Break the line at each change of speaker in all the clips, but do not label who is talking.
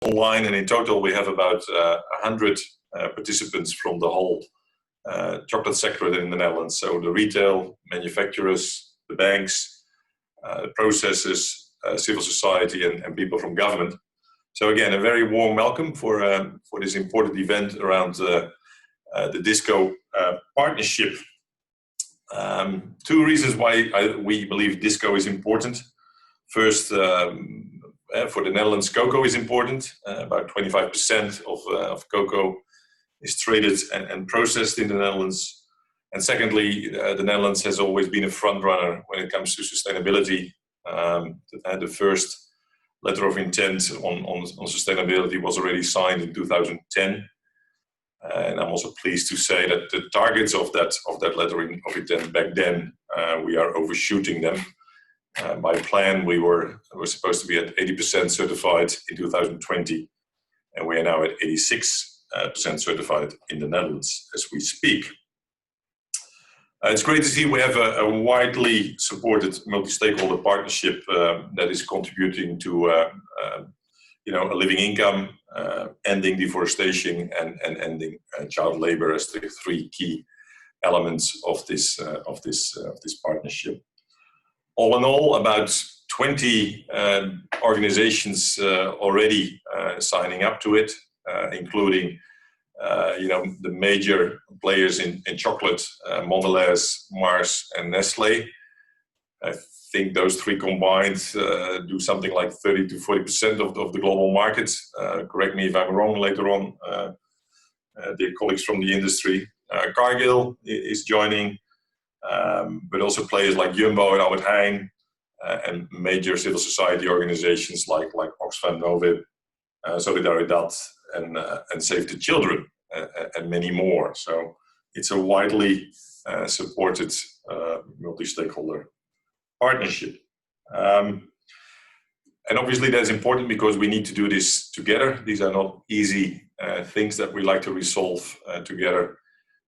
online, and in total we have about 100 participants from the whole chocolate sector in the Netherlands. So the retail, manufacturers, the banks, processors, civil society, and people from government. So again, a very warm welcome for this important event around the DISCO partnership. Two reasons why we believe DISCO is important. First, for the Netherlands, cocoa is important. About 25% of cocoa is traded and processed in the Netherlands. And secondly, the Netherlands has always been a front runner when it comes to sustainability. The first letter of intent on sustainability was already signed in 2010. And I'm also pleased to say that the targets of that letter of intent back then, we are overshooting them. By plan, we were supposed to be at 80% certified in 2020, and we are now at 86% certified in the Netherlands as we speak. It's great to see we have a widely supported multi-stakeholder partnership that is contributing to a living income, ending deforestation, and ending child labor as the three key elements of this partnership. All in all, about 20 organizations already signing up to it, including the major players in chocolate, Mondelez, Mars, and Nestle. I think those three combined do something like 30 to 40% of the global market. Correct me if I'm wrong later on, dear colleagues from the industry. Cargill is joining, but also players like Jumbo and Albert Heijn, and major civil society organizations like Oxfam Novib, Solidaridad, and Save the Children, and many more. So it's a widely supported multi-stakeholder partnership. And obviously that's important because we need to do this together. These are not easy things that we like to resolve together.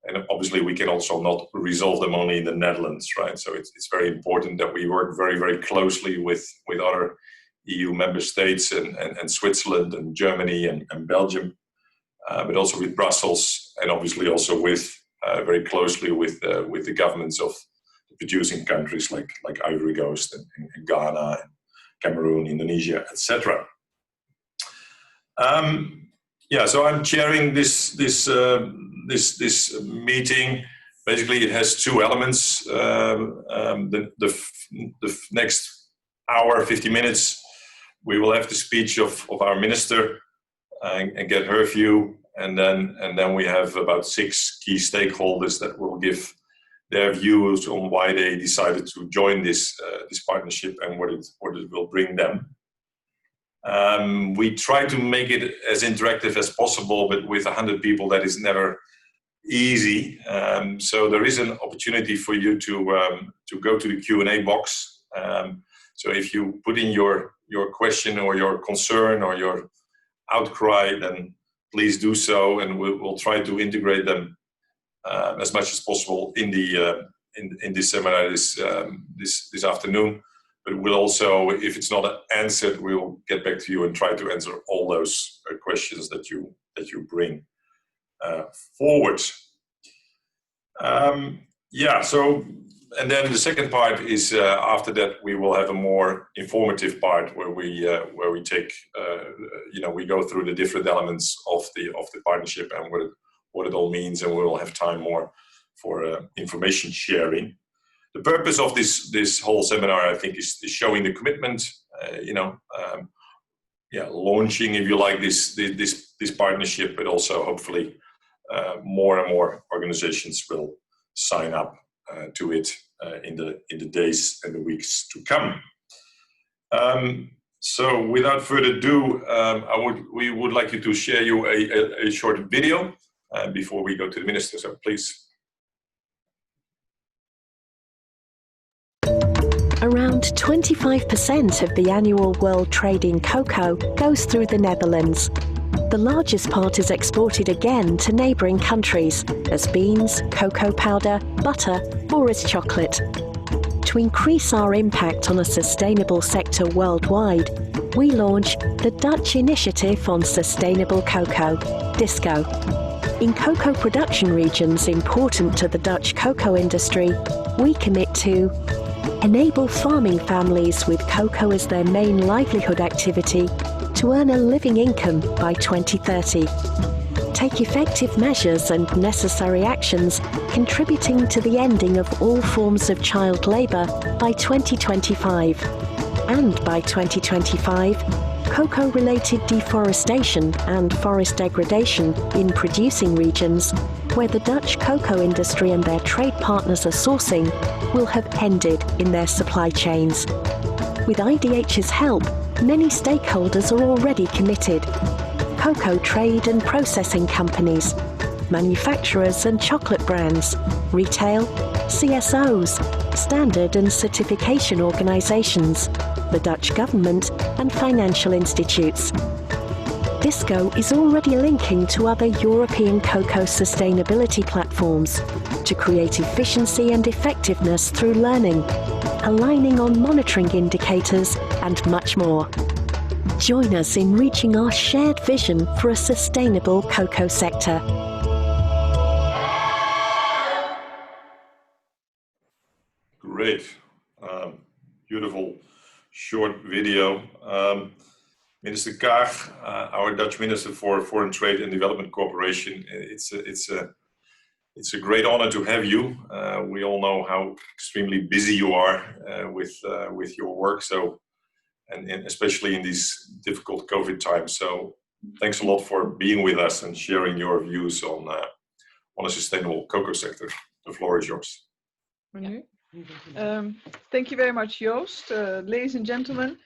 And obviously we can also not resolve them only in the Netherlands, right? So it's very important that we work very, very closely with other EU member states and Switzerland and Germany and Belgium, but also with Brussels, and obviously also with very closely with the governments of the producing countries like Ivory Coast and Ghana, and Cameroon, Indonesia, etc. So I'm chairing this meeting. Basically, it has two elements. The next hour, 50 minutes, we will have the speech of our minister and get her view, and then we have about 6 key stakeholders that will give their views on why they decided to join this partnership and what it will bring them. We try to make it as interactive as possible, but with 100 people, that is never easy. So there is an opportunity for you to go to the Q&A box. So if you put in your question or your concern or your outcry, then please do so, and we'll try to integrate them as much as possible in this seminar this afternoon. But we'll also, if it's not answered, we'll get back to you and try to answer all those questions that you bring forward. And then the second part is after that we will have a more informative part where we take we go through the different elements of the partnership and what it all means, and we will have time more for information sharing. The purpose of this whole seminar, I think, is showing the commitment, launching, if you like, this partnership, but also hopefully more and more organizations will sign up to it in the days and the weeks to come. So without further ado, we would like you to share you a short video before we go to the minister. So please.
Around 25% of the annual world trade in cocoa goes through the Netherlands. The largest part is exported again to neighbouring countries as beans, cocoa powder, butter, or as chocolate. To increase our impact on a sustainable sector worldwide, we launch the Dutch Initiative on Sustainable Cocoa, DISCO. In cocoa production regions important to the Dutch cocoa industry, we commit to enable farming families with cocoa as their main livelihood activity to earn a living income by 2030. Take effective measures and necessary actions contributing to the ending of all forms of child labour by 2025. And by 2025, cocoa-related deforestation and forest degradation in producing regions where the Dutch cocoa industry and their trade partners are sourcing will have ended in their supply chains. With IDH's help, many stakeholders are already committed. Cocoa trade and processing companies, manufacturers and chocolate brands, retail, CSOs, standard and certification organisations, the Dutch government and financial institutes. DISCO is already linking to other European cocoa sustainability platforms to create efficiency and effectiveness through learning, aligning on monitoring indicators and much more. Join us in reaching our shared vision for a sustainable cocoa sector.
Great. Beautiful short video. Minister Kaag, our Dutch Minister for Foreign Trade and Development Cooperation, it's a great honor to have you. We all know how extremely busy you are with your work, so and especially in these difficult COVID times. So thanks a lot for being with us and sharing your views on a sustainable cocoa sector. The floor is yours.
Thank you very much, Yost. Ladies and gentlemen,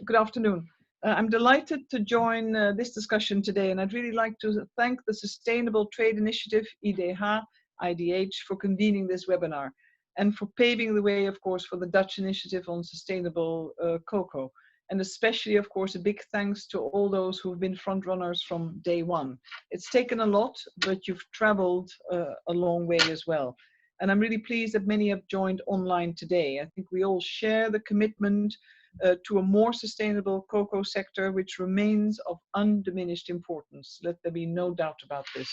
good afternoon. I'm delighted to join this discussion today, and I'd really like to thank the Sustainable Trade Initiative, IDH, for convening this webinar and for paving the way, of course, for the Dutch Initiative on Sustainable Cocoa. And especially, of course, a big thanks to all those who've been front runners from day one. It's taken a lot, but you've traveled a long way as well. And I'm really pleased that many have joined online today. I think we all share the commitment to a more sustainable cocoa sector, which remains of undiminished importance. Let there be no doubt about this.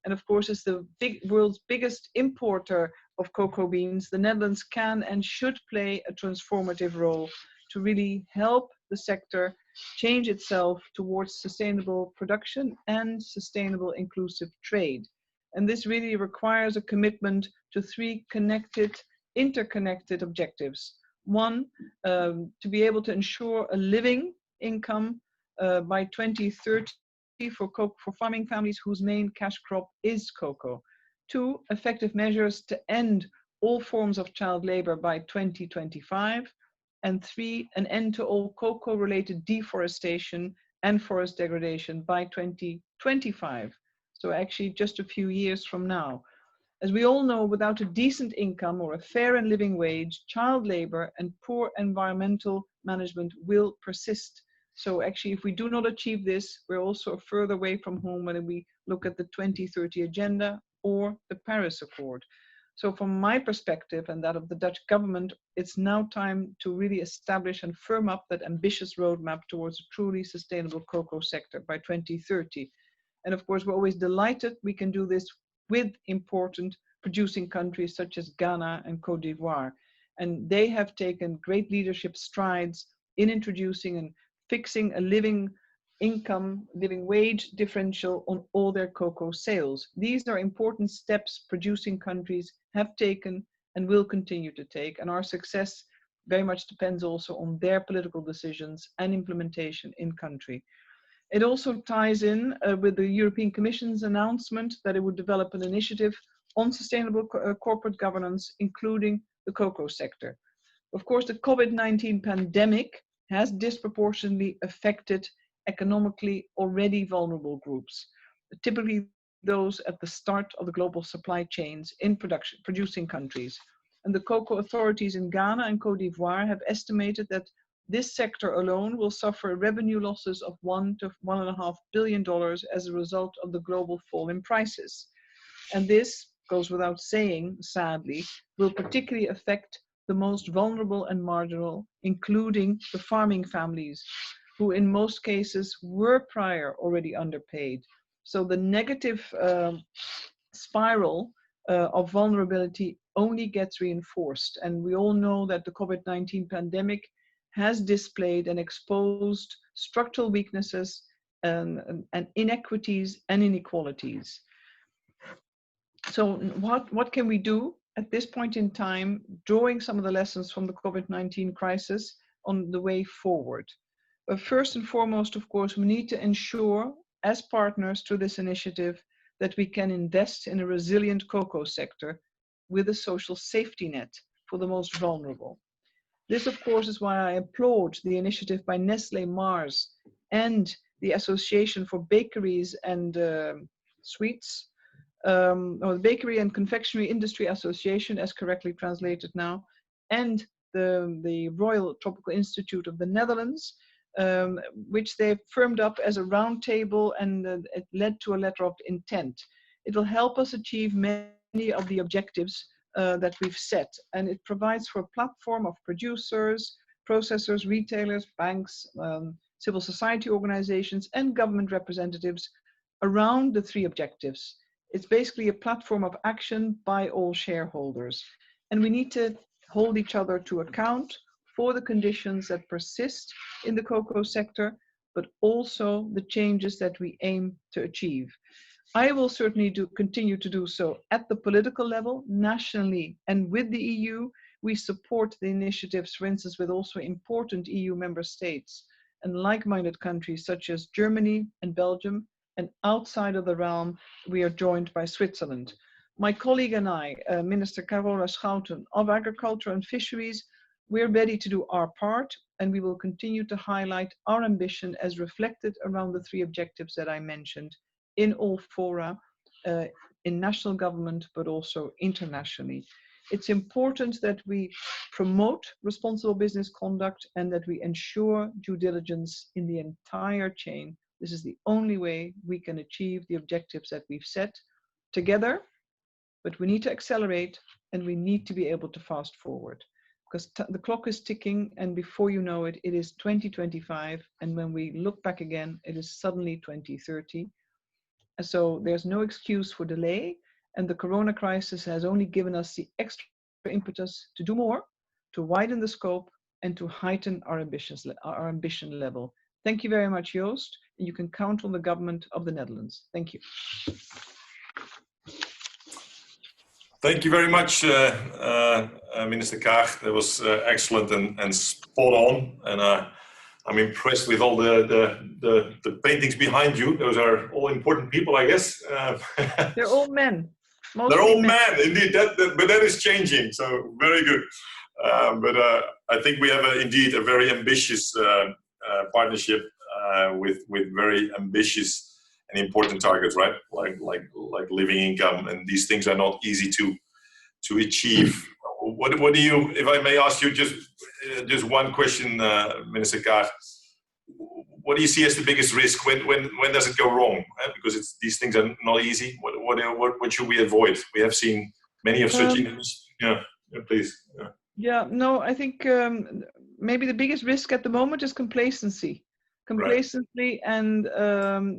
And of course, as the world's biggest importer of cocoa beans, the Netherlands can and should play a transformative role to really help the sector change itself towards sustainable production and sustainable inclusive trade. And this really requires a commitment to three interconnected objectives. One, to be able to ensure a living income by 2030 for farming families whose main cash crop is cocoa. Two, effective measures to end all forms of child labor by 2025. And three, an end to all cocoa-related deforestation and forest degradation by 2025. So actually just a few years from now. As we all know, without a decent income or a fair and living wage, child labor and poor environmental management will persist. So actually, if we do not achieve this, we're also further away from home when we look at the 2030 agenda or the Paris Accord. So from my perspective and that of the Dutch government, it's now time to really establish and firm up that ambitious roadmap towards a truly sustainable cocoa sector by 2030. And of course, we're always delighted we can do this with important producing countries such as Ghana and Côte d'Ivoire. And they have taken great leadership strides in introducing and fixing a living wage differential on all their cocoa sales. These are important steps producing countries have taken and will continue to take. And our success very much depends also on their political decisions and implementation in country. It also ties in with the European Commission's announcement that it would develop an initiative on sustainable corporate governance, including the cocoa sector. Of course, the COVID-19 pandemic has disproportionately affected economically already vulnerable groups, typically those at the start of the global supply chains in producing countries. And the cocoa authorities in Ghana and Côte d'Ivoire have estimated that this sector alone will suffer revenue losses of $1 to $1.5 billion as a result of the global fall in prices. And this goes without saying, sadly, will particularly affect the most vulnerable and marginal, including the farming families, who in most cases were prior already underpaid. So the negative spiral of vulnerability only gets reinforced. And we all know that the COVID-19 pandemic has displayed and exposed structural weaknesses and inequities and inequalities. So what can we do at this point in time, drawing some of the lessons from the COVID-19 crisis on the way forward? But first and foremost, of course, we need to ensure as partners to this initiative that we can invest in a resilient cocoa sector with a social safety net for the most vulnerable. This, of course, is why I applaud the initiative by Nestle, Mars, and the Association for Bakeries and Sweets, or the Bakery and Confectionery Industry Association, as correctly translated now, and the Royal Tropical Institute of the Netherlands, which they firmed up as a roundtable, and it led to a letter of intent. It will help us achieve many of the objectives that we've set, and it provides for a platform of producers, processors, retailers, banks, civil society organizations, and government representatives around the three objectives. It's basically a platform of action by all shareholders, and we need to hold each other to account for the conditions that persist in the cocoa sector, but also the changes that we aim to achieve. I will certainly continue to do so at the political level, nationally, and with the EU. We support the initiatives, for instance, with also important EU member states and like-minded countries such as Germany and Belgium, and outside of the realm, we are joined by Switzerland. My colleague and I, Minister Carola Schouten of Agriculture and Fisheries, we're ready to do our part, and we will continue to highlight our ambition as reflected around the three objectives that I mentioned in all fora, in national government, but also internationally. It's important that we promote responsible business conduct and that we ensure due diligence in the entire chain. This is the only way we can achieve the objectives that we've set together, but we need to accelerate and we need to be able to fast forward, because the clock is ticking, and before you know it, it is 2025, and when we look back again, it is suddenly 2030. So there's no excuse for delay, and the corona crisis has only given us the extra impetus to do more, to widen the scope, and to heighten our ambition level. Thank you very much, Yost. You can count on the government of the Netherlands. Thank you.
Thank you very much, Minister Kaag. That was excellent and spot on. And I'm impressed with all the paintings behind you. Those are all important people, I guess.
They're all men.
They're all men, indeed. But that is changing, so very good. But I think we have indeed a very ambitious partnership with very ambitious and important targets, right? Like living income, and these things are not easy to achieve. What do you, if I may ask you just one question, Minister Kaag, what do you see as the biggest risk? When does it go wrong? Because these things are not easy. What should we avoid? We have seen many of such initiatives. Yeah, please.
Yeah, no, I think maybe the biggest risk at the moment is complacency. Complacency, right. And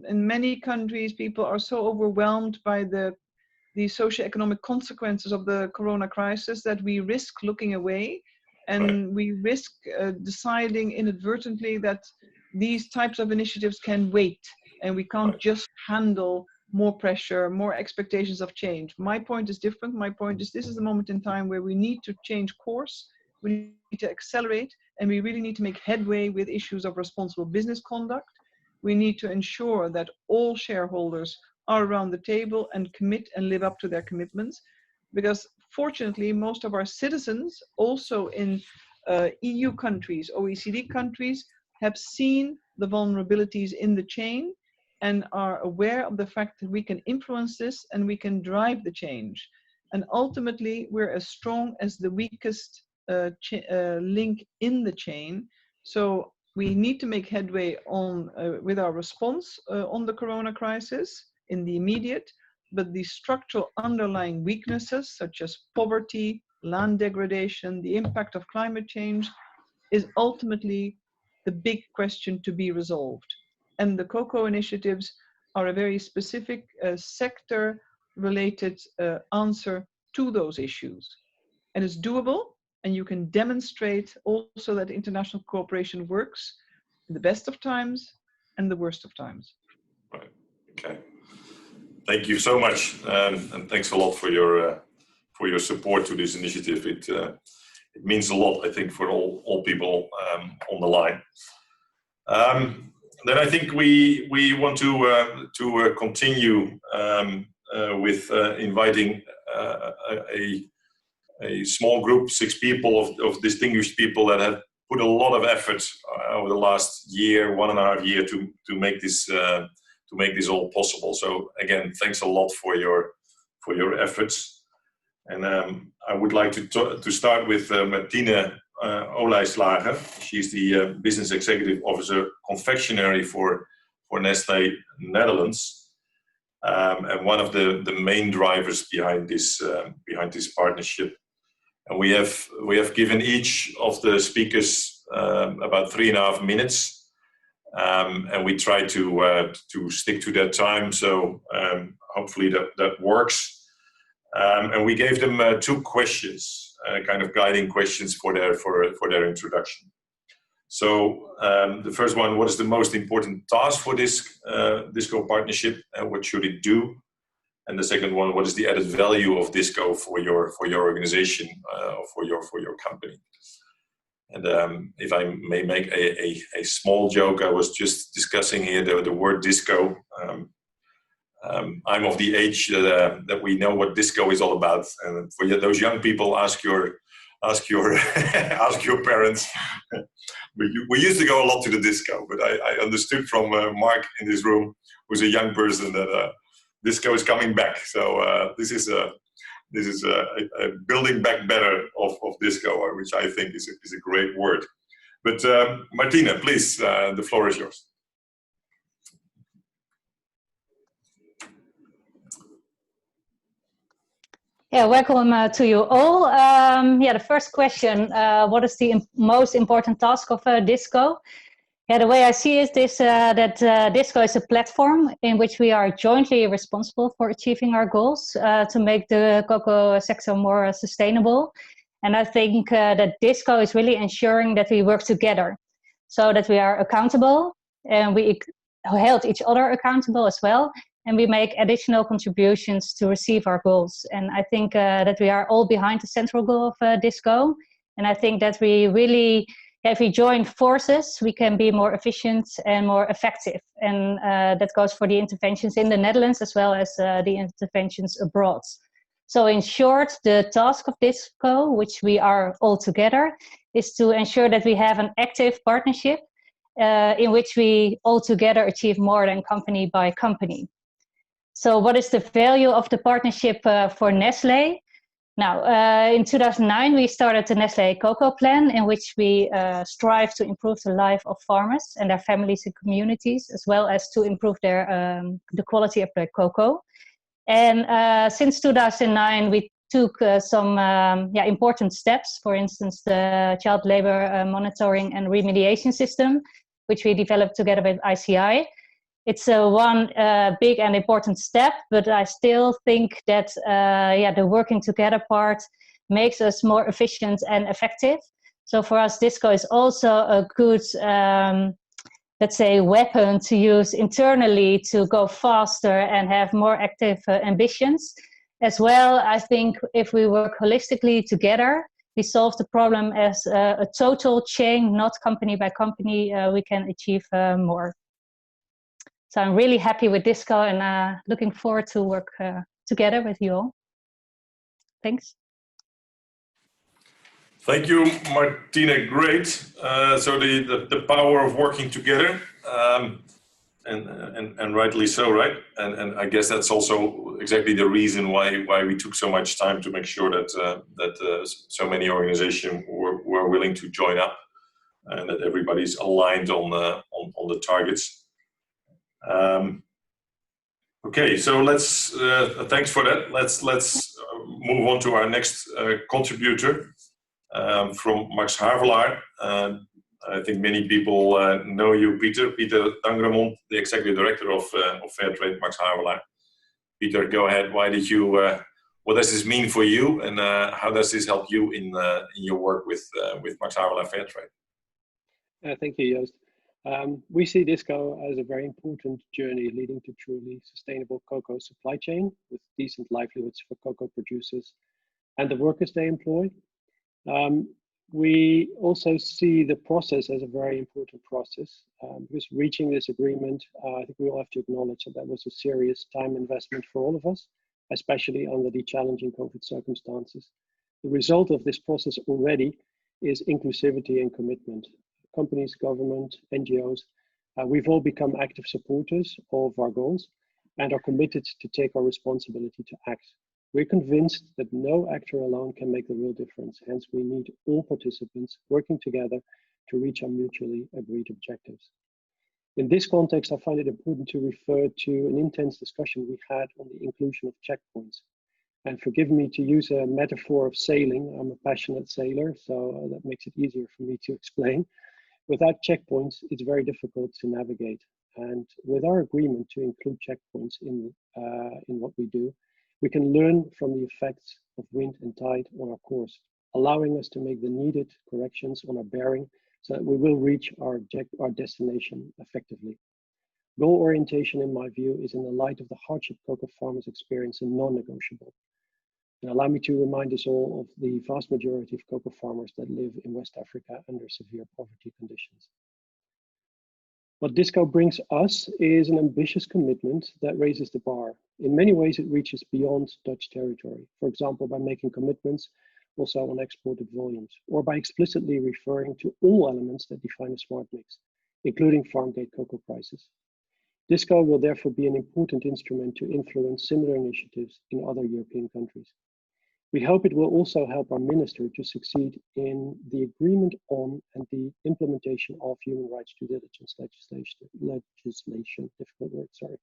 in many countries, people are so overwhelmed by the socioeconomic consequences of the corona crisis that we risk looking away, and right. We risk deciding inadvertently that these types of initiatives can wait, and we can't right. just handle more pressure, more expectations of change. My point is different. My point is this is the moment in time where we need to change course, we need to accelerate, and we really need to make headway with issues of responsible business conduct. We need to ensure that all shareholders are around the table and commit and live up to their commitments, because fortunately most of our citizens also in EU countries, OECD countries, have seen the vulnerabilities in the chain and are aware of the fact that we can influence this and we can drive the change. And ultimately, we're as strong as the weakest link in the chain. So we need to make headway on with our response on the corona crisis in the immediate, but the structural underlying weaknesses such as poverty, land degradation, the impact of climate change is ultimately the big question to be resolved. And the cocoa initiatives are a very specific sector-related answer to those issues. And it's doable, and you can demonstrate also that international cooperation works in the best of times and the worst of times.
Right. Okay. Thank you so much, and thanks a lot for your support to this initiative. It means a lot, I think, for all people on the line. Then I think we want to continue with inviting a small group, 6 people of distinguished people that have put a lot of effort over the last year, 1.5 years, to make this all possible. So again, thanks a lot for your efforts. And I would like to start with Martine Olijslager. She's the Business Executive Officer Confectionery for Nestle Netherlands, and one of the main drivers behind this partnership. And we have given each of the speakers about 3.5 minutes, and we try to stick to that time. So hopefully that works. And we gave them 2 questions, kind of guiding questions for their introduction. So the first one: what is the most important task for this DISCO partnership, and what should it do? And the second one: what is the added value of DISCO for your organization, or for your company? And if I may make a small joke, I was just discussing here the word DISCO. I'm of the age that we know what DISCO is all about, and for those young people, ask your parents. We used to go a lot to the DISCO, but I understood from Mark in this room, who's a young person, that DISCO is coming back. So this is a building back better of DISCO, which I think is a great word. But Martine, please, the floor is yours.
Yeah, welcome to you all. The first question: what is the most important task of DISCO? Yeah, the way I see it is that DISCO is a platform in which we are jointly responsible for achieving our goals to make the cocoa sector more sustainable. And I think that DISCO is really ensuring that we work together, so that we are accountable and we held each other accountable as well. And we make additional contributions to receive our goals. And I think that we are all behind the central goal of DISCO. And I think that we really, if we join forces, we can be more efficient and more effective. And that goes for the interventions in the Netherlands as well as the interventions abroad. So in short, the task of DISCO, which we are all together, is to ensure that we have an active partnership in which we all together achieve more than company by company. So what is the value of the partnership for Nestle? Now, in 2009, we started the Nestle Cocoa Plan, in which we strive to improve the life of farmers and their families and communities, as well as to improve the quality of their cocoa. And since 2009, we took some important steps. For instance, the child labor monitoring and remediation system, which we developed together with ICI. It's one big and important step, but I still think that the working together part makes us more efficient and effective. So for us, DISCO is also a good, let's say, weapon to use internally to go faster and have more active ambitions. As well, I think if we work holistically together, we solve the problem as a total chain, not company by company, we can achieve more. So I'm really happy with DISCO and looking forward to work together with you all. Thanks.
Thank you, Martine. Great. So the power of working together, and rightly so, right? And I guess that's also exactly the reason why we took so much time to make sure that so many organizations were willing to join up, and that everybody's aligned on the targets. Okay, so let's thanks for that. Let's move on to our next contributor from Max Havelaar. I think many people know you, Peter. Peter Dangremont, the Executive Director of Fairtrade Max Havelaar. Peter, go ahead. Why did you? What does this mean for you, and how does this help you in your work with Max Havelaar Fairtrade?
Thank you, Yost. We see Disco as a very important journey leading to truly sustainable cocoa supply chain with decent livelihoods for cocoa producers and the workers they employ. We also see the process as a very important process because reaching this agreement, I think we all have to acknowledge that was a serious time investment for all of us, especially under the challenging COVID circumstances. The result of this process already is inclusivity and commitment. Companies, government, NGOs, we've all become active supporters of our goals and are committed to take our responsibility to act. We're convinced that no actor alone can make the real difference. Hence, we need all participants working together to reach our mutually agreed objectives. In this context, I find it important to refer to an intense discussion we had on the inclusion of checkpoints. And forgive me to use a metaphor of sailing. I'm a passionate sailor, so that makes it easier for me to explain. Without checkpoints, it's very difficult to navigate. And with our agreement to include checkpoints in what we do, we can learn from the effects of wind and tide on our course, allowing us to make the needed corrections on our bearing so that we will reach our destination effectively. Goal orientation, in my view, is in the light of the hardship cocoa farmers experience a non-negotiable. And allow me to remind us all of the vast majority of cocoa farmers that live in West Africa under severe poverty conditions. What Disco brings us is an ambitious commitment that raises the bar. In many ways, it reaches beyond Dutch territory. For example, by making commitments also on exported volumes, or by explicitly referring to all elements that define a smart mix, including farm gate cocoa prices. Disco will therefore be an important instrument to influence similar initiatives in other European countries. We hope it will also help our minister to succeed in the agreement on and the implementation of human rights due diligence legislation, difficult word, sorry,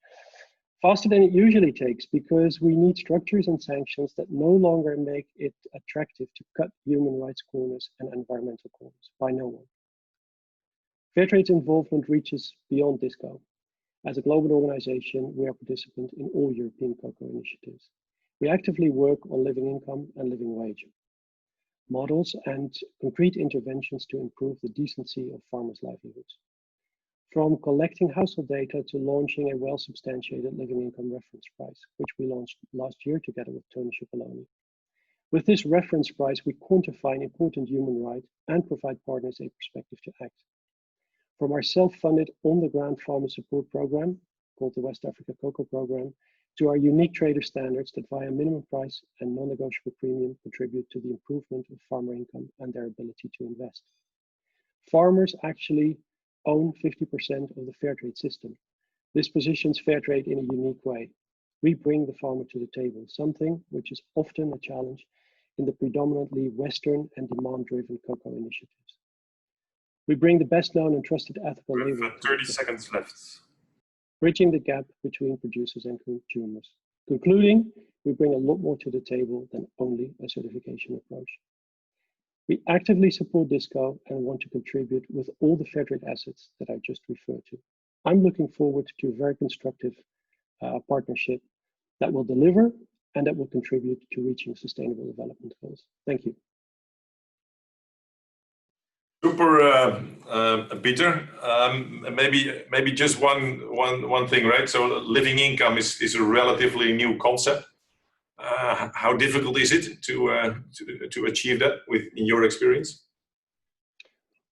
faster than it usually takes, because we need structures and sanctions that no longer make it attractive to cut human rights corners and environmental corners by no one. Fairtrade's involvement reaches beyond Disco. As a global organization, we are participant in all European cocoa initiatives. We actively work on living income and living wage models and concrete interventions to improve the decency of farmers' livelihoods. From collecting household data to launching a well-substantiated living income reference price, which we launched last year together with Tony Cipollone. With this reference price, we quantify an important human right and provide partners a perspective to act. From our self-funded on-the-ground farmer support program, called the West Africa Cocoa Program, to our unique trader standards that via minimum price and non-negotiable premium contribute to the improvement of farmer income and their ability to invest. Farmers actually own 50% of the fair trade system. This positions fair trade in a unique way. We bring the farmer to the table, something which is often a challenge in the predominantly Western and demand-driven cocoa initiatives. We bring the best known and trusted ethical label.
30 seconds left.
Bridging the gap between producers and consumers. Concluding, we bring a lot more to the table than only a certification approach. We actively support Disco and want to contribute with all the fair trade assets that I just referred to. I'm looking forward to a very constructive partnership that will deliver and that will contribute to reaching sustainable development goals. Thank you.
Super, Peter. Maybe just one thing, right? So living income is a relatively new concept. How difficult is it to achieve that in your experience?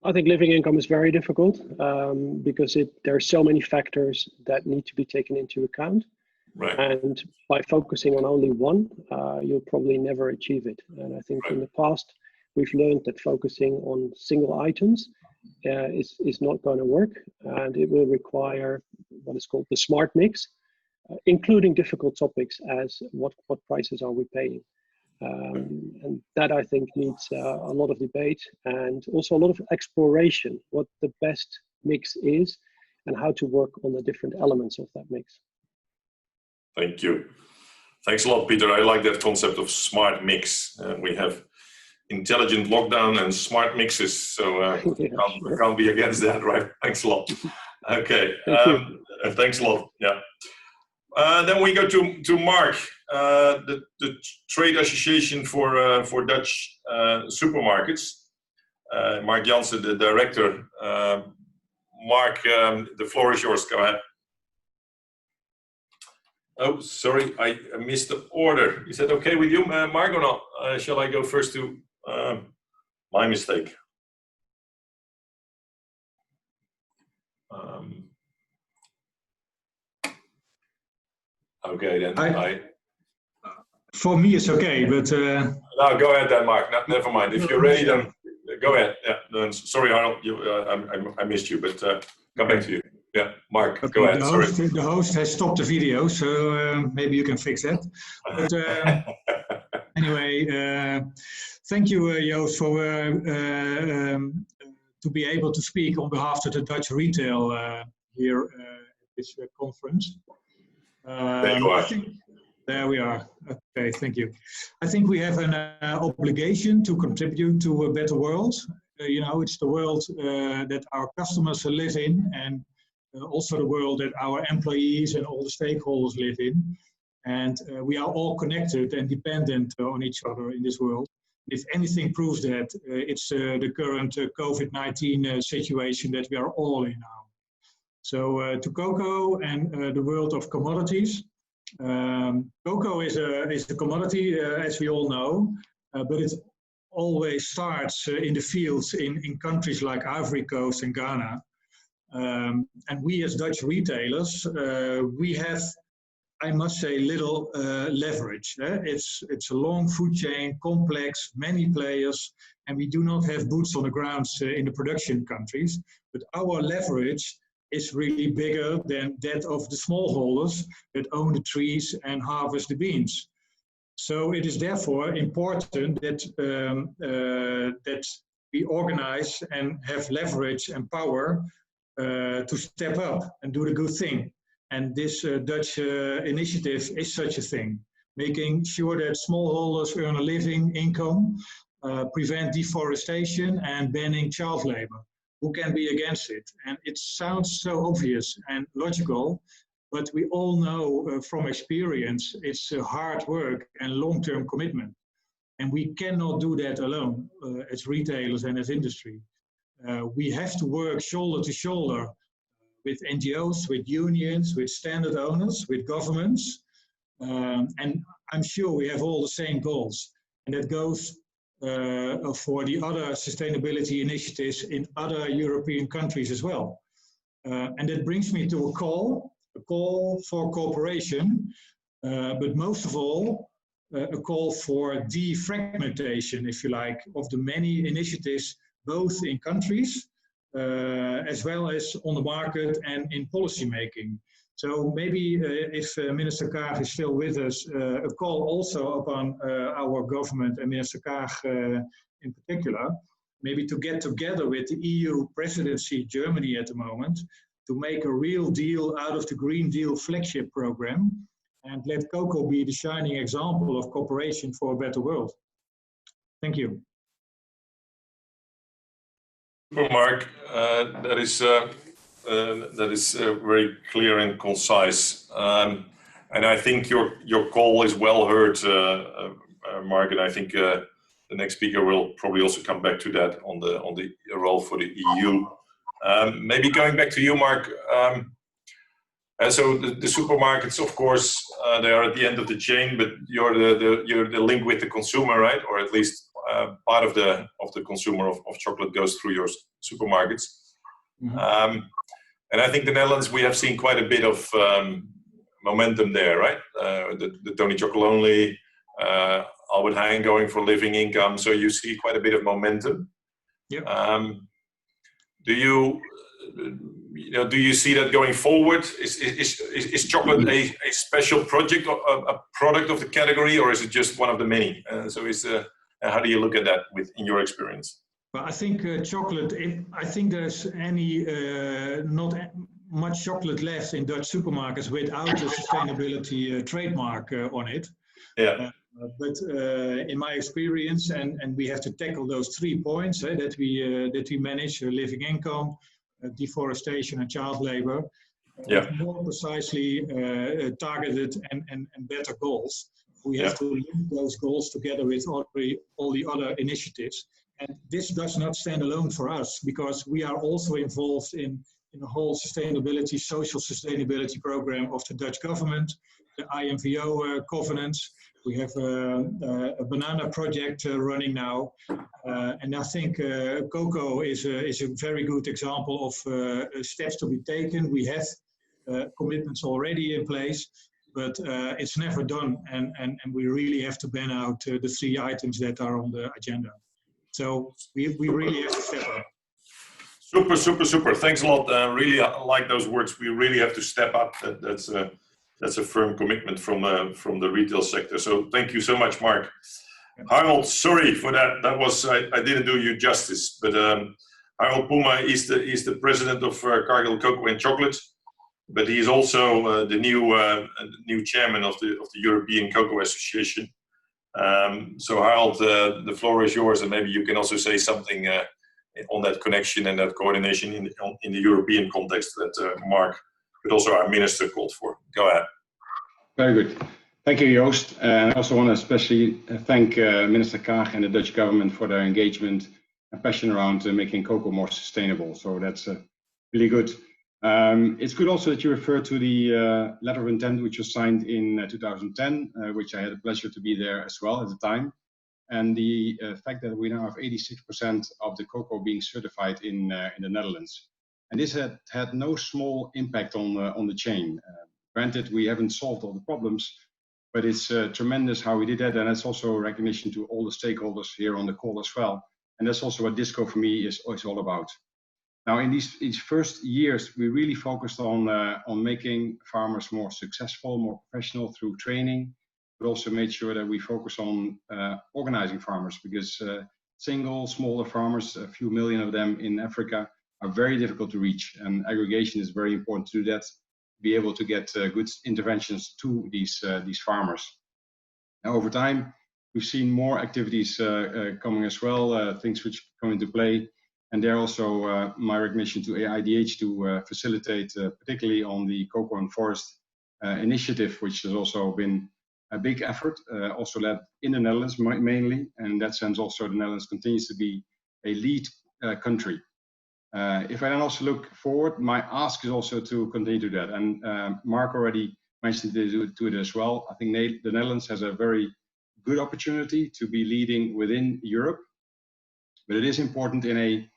I think living income is very difficult because there are so many factors that need to be taken into account.
Right.
And by focusing on only one, you'll probably never achieve it. And I think in the past, we've learned that focusing on single items is not going to work, and it will require what is called the smart mix, including difficult topics as what prices are we paying. And that I think needs a lot of debate and also a lot of exploration, what the best mix is and how to work on the different elements of that mix.
Thank you. Thanks a lot, Peter. I like that concept of smart mix. We have intelligent lockdown and smart mixes. So
Yeah,
can't be against that, right? Thanks a lot. Okay, thanks a lot. Yeah. Then we go to Mark, the trade association for Dutch supermarkets. Mark Jansen, the director. Mark, the floor is yours. Go ahead. Oh, sorry, I missed the order. Is that okay with you, Mark, or not? Shall I go first to my mistake? Okay, then
For me, it's okay, but...
No, go ahead then, Mark. No, never mind. If you're ready, then go ahead. Yeah. Then, sorry, Arnold, I missed you, but come back to you. Yeah, Mark,
okay,
go ahead.
The host has stopped the video, so maybe you can fix that. But anyway, thank you, Yost, for to be able to speak on behalf of the Dutch retail here at this conference.
There you are.
There we are. Okay, thank you. I think we have an obligation to contribute to a better world. You know, it's the world that our customers live in, and also the world that our employees and all the stakeholders live in. And we are all connected and dependent on each other in this world. If anything proves that, it's the current COVID-19 situation that we are all in now. So to cocoa and the world of commodities. Cocoa is a commodity, as we all know, but it always starts in the fields in countries like Ivory Coast and Ghana. And we as Dutch retailers, we have, I must say, little leverage. It's a long food chain, complex, many players, and we do not have boots on the ground in the production countries. But our leverage is really bigger than that of the smallholders that own the trees and harvest the beans. So it is therefore important that that we organize and have leverage and power to step up and do the good thing. And this Dutch initiative is such a thing, making sure that smallholders earn a living income, prevent deforestation, and banning child labor. Who can be against it? And it sounds so obvious and logical, but we all know from experience it's hard work and long-term commitment. And we cannot do that alone as retailers and as industry. We have to work shoulder to shoulder with NGOs, with unions, with standard owners, with governments. And I'm sure we have all the same goals. And that goes for the other sustainability initiatives in other European countries as well. And that brings me to a call for cooperation, but most of all, a call for defragmentation, if you like, of the many initiatives, both in countries, as well as on the market and in policy making. So maybe if Minister Kaag is still with us, a call also upon our government and Minister Kaag in particular, maybe to get together with the EU presidency, Germany at the moment, to make a real deal out of the Green Deal flagship program and let cocoa be the shining example of cooperation for a better world. Thank you.
Well, Mark, that is very clear and concise, and I think your call is well heard, Mark. And I think the next speaker will probably also come back to that on the role for the EU. Maybe going back to you, Mark. And so the supermarkets, of course, they are at the end of the chain, but you're the link with the consumer, right? Or at least part of the consumer of chocolate goes through your supermarkets. Mm-hmm. And I think the Netherlands, we have seen quite a bit of momentum there, right? The Tony Chocolonely, Albert Heijn going for living income. So you see quite a bit of momentum.
Yep.
Do you see that going forward? Is chocolate a special project, or a product of the category, or is it just one of the many? How do you look at that in your experience?
Well, I think chocolate. I think there's not much chocolate left in Dutch supermarkets without a sustainability trademark on it.
Yeah.
But in my experience, and we have to tackle those 3 points that we manage: living income, deforestation, and child labor. With more precisely targeted and better goals. We have to link those goals together with all the other initiatives. And this does not stand alone for us, because we are also involved in the whole sustainability, social sustainability program of the Dutch government, the IMVO covenants. We have a banana project running now. And I think cocoa is a very good example of steps to be taken. We have commitments already in place, but it's never done, and we really have to ban out the 3 items that are on the agenda. So we really have to step up.
Super, super, super. Thanks a lot. Really like those words. We really have to step up. That's a firm commitment from the retail sector. So thank you so much, Mark. Harold, sorry for that. That was I didn't do you justice, but Harold Puma is the president of Cargill Cocoa and Chocolate. But he is also the new chairman of the European Cocoa Association. So Harold, the floor is yours, and maybe you can also say something on that connection and that coordination in the European context that Mark, but also our minister, called for. Go ahead.
Very good. Thank you, Yost. And I also want to especially thank Minister Kaag and the Dutch government for their engagement and passion around making cocoa more sustainable. So that's really good. It's good also that you refer to the letter of intent which was signed in 2010, which I had the pleasure to be there as well at the time, and the fact that we now have 86% of the cocoa being certified in the Netherlands. And this had no small impact on the chain. Granted, we haven't solved all the problems, but it's tremendous how we did that, and it's also a recognition to all the stakeholders here on the call as well. And that's also what Disco for me is all about. Now, in these first years, we really focused on making farmers more successful, more professional through training, but also made sure that we focus on organizing farmers, because single, smaller farmers, a few million of them in Africa, are very difficult to reach. And aggregation is very important to do that, be able to get good interventions to these farmers. Now, over time, we've seen more activities coming as well, things which come into play. And there also my recognition to IDH to facilitate, particularly on the Cocoa and Forest initiative, which has also been a big effort, also led in the Netherlands mainly. And in that sense, also the Netherlands continues to be a lead country. If I then also look forward, my ask is also to continue to do that. And Mark already mentioned to it as well. I think the Netherlands has a very good opportunity to be leading within Europe. But it is important in a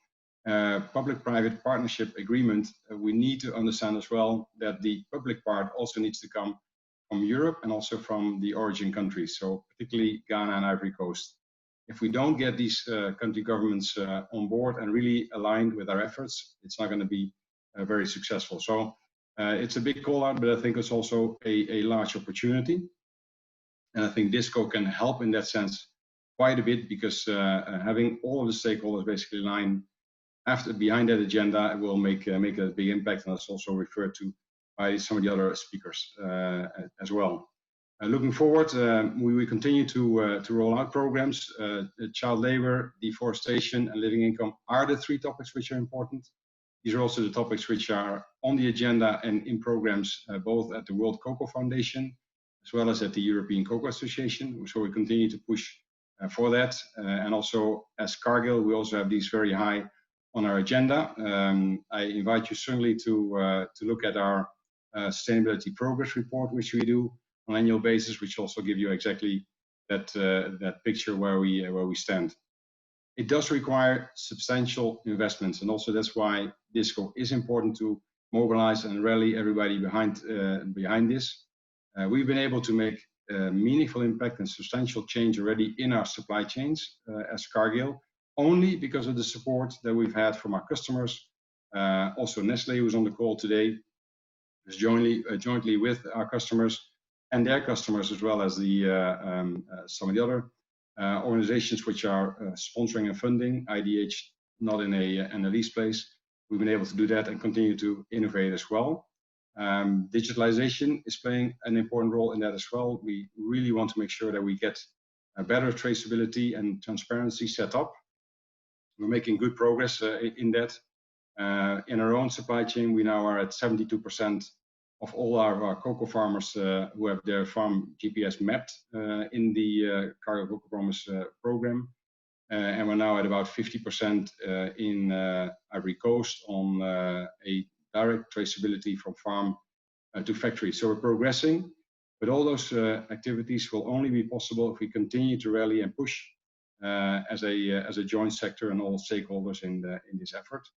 public-private partnership agreement, we need to understand as well that the public part also needs to come from Europe and also from the origin countries, so particularly Ghana and Ivory Coast. If we don't get these country governments on board and really aligned with our efforts, it's not going to be very successful. So it's a big call out, but I think it's also a large opportunity. And I think Disco can help in that sense quite a bit, because having all of the stakeholders basically aligned behind that agenda will make a big impact, and that's also referred to by some of the other speakers as well. Looking forward, we will continue to roll out programs. Child labor, deforestation, and living income are the 3 topics which are important. These are also the topics which are on the agenda and in programs both at the World Cocoa Foundation as well as at the European Cocoa Association. So we continue to push for that, and also as Cargill, we also have these very high on our agenda. I invite you certainly to look at our sustainability progress report, which we do on an annual basis, which also give you exactly that picture where we stand. It does require substantial investments, and also that's why Disco is important to mobilize and rally everybody behind this. We've been able to make meaningful impact and substantial change already in our supply chains as Cargill, only because of the support that we've had from our customers. Also Nestle, who's on the call today, is jointly with our customers and their customers, as well as some of the other organizations which are sponsoring and funding IDH, not in a lease place. We've been able to do that and continue to innovate as well. Digitalization is playing an important role in that as well. We really want to make sure that we get a better traceability and transparency set up. We're making good progress in that. In our own supply chain, we now are at 72% of all our cocoa farmers who have their farm GPS mapped in the Cargill Cocoa Promise program. And we're now at about 50% in Ivory Coast on a direct traceability from farm to factory. So we're progressing, but all those activities will only be possible if we continue to rally and push as a joint sector and all stakeholders in this effort.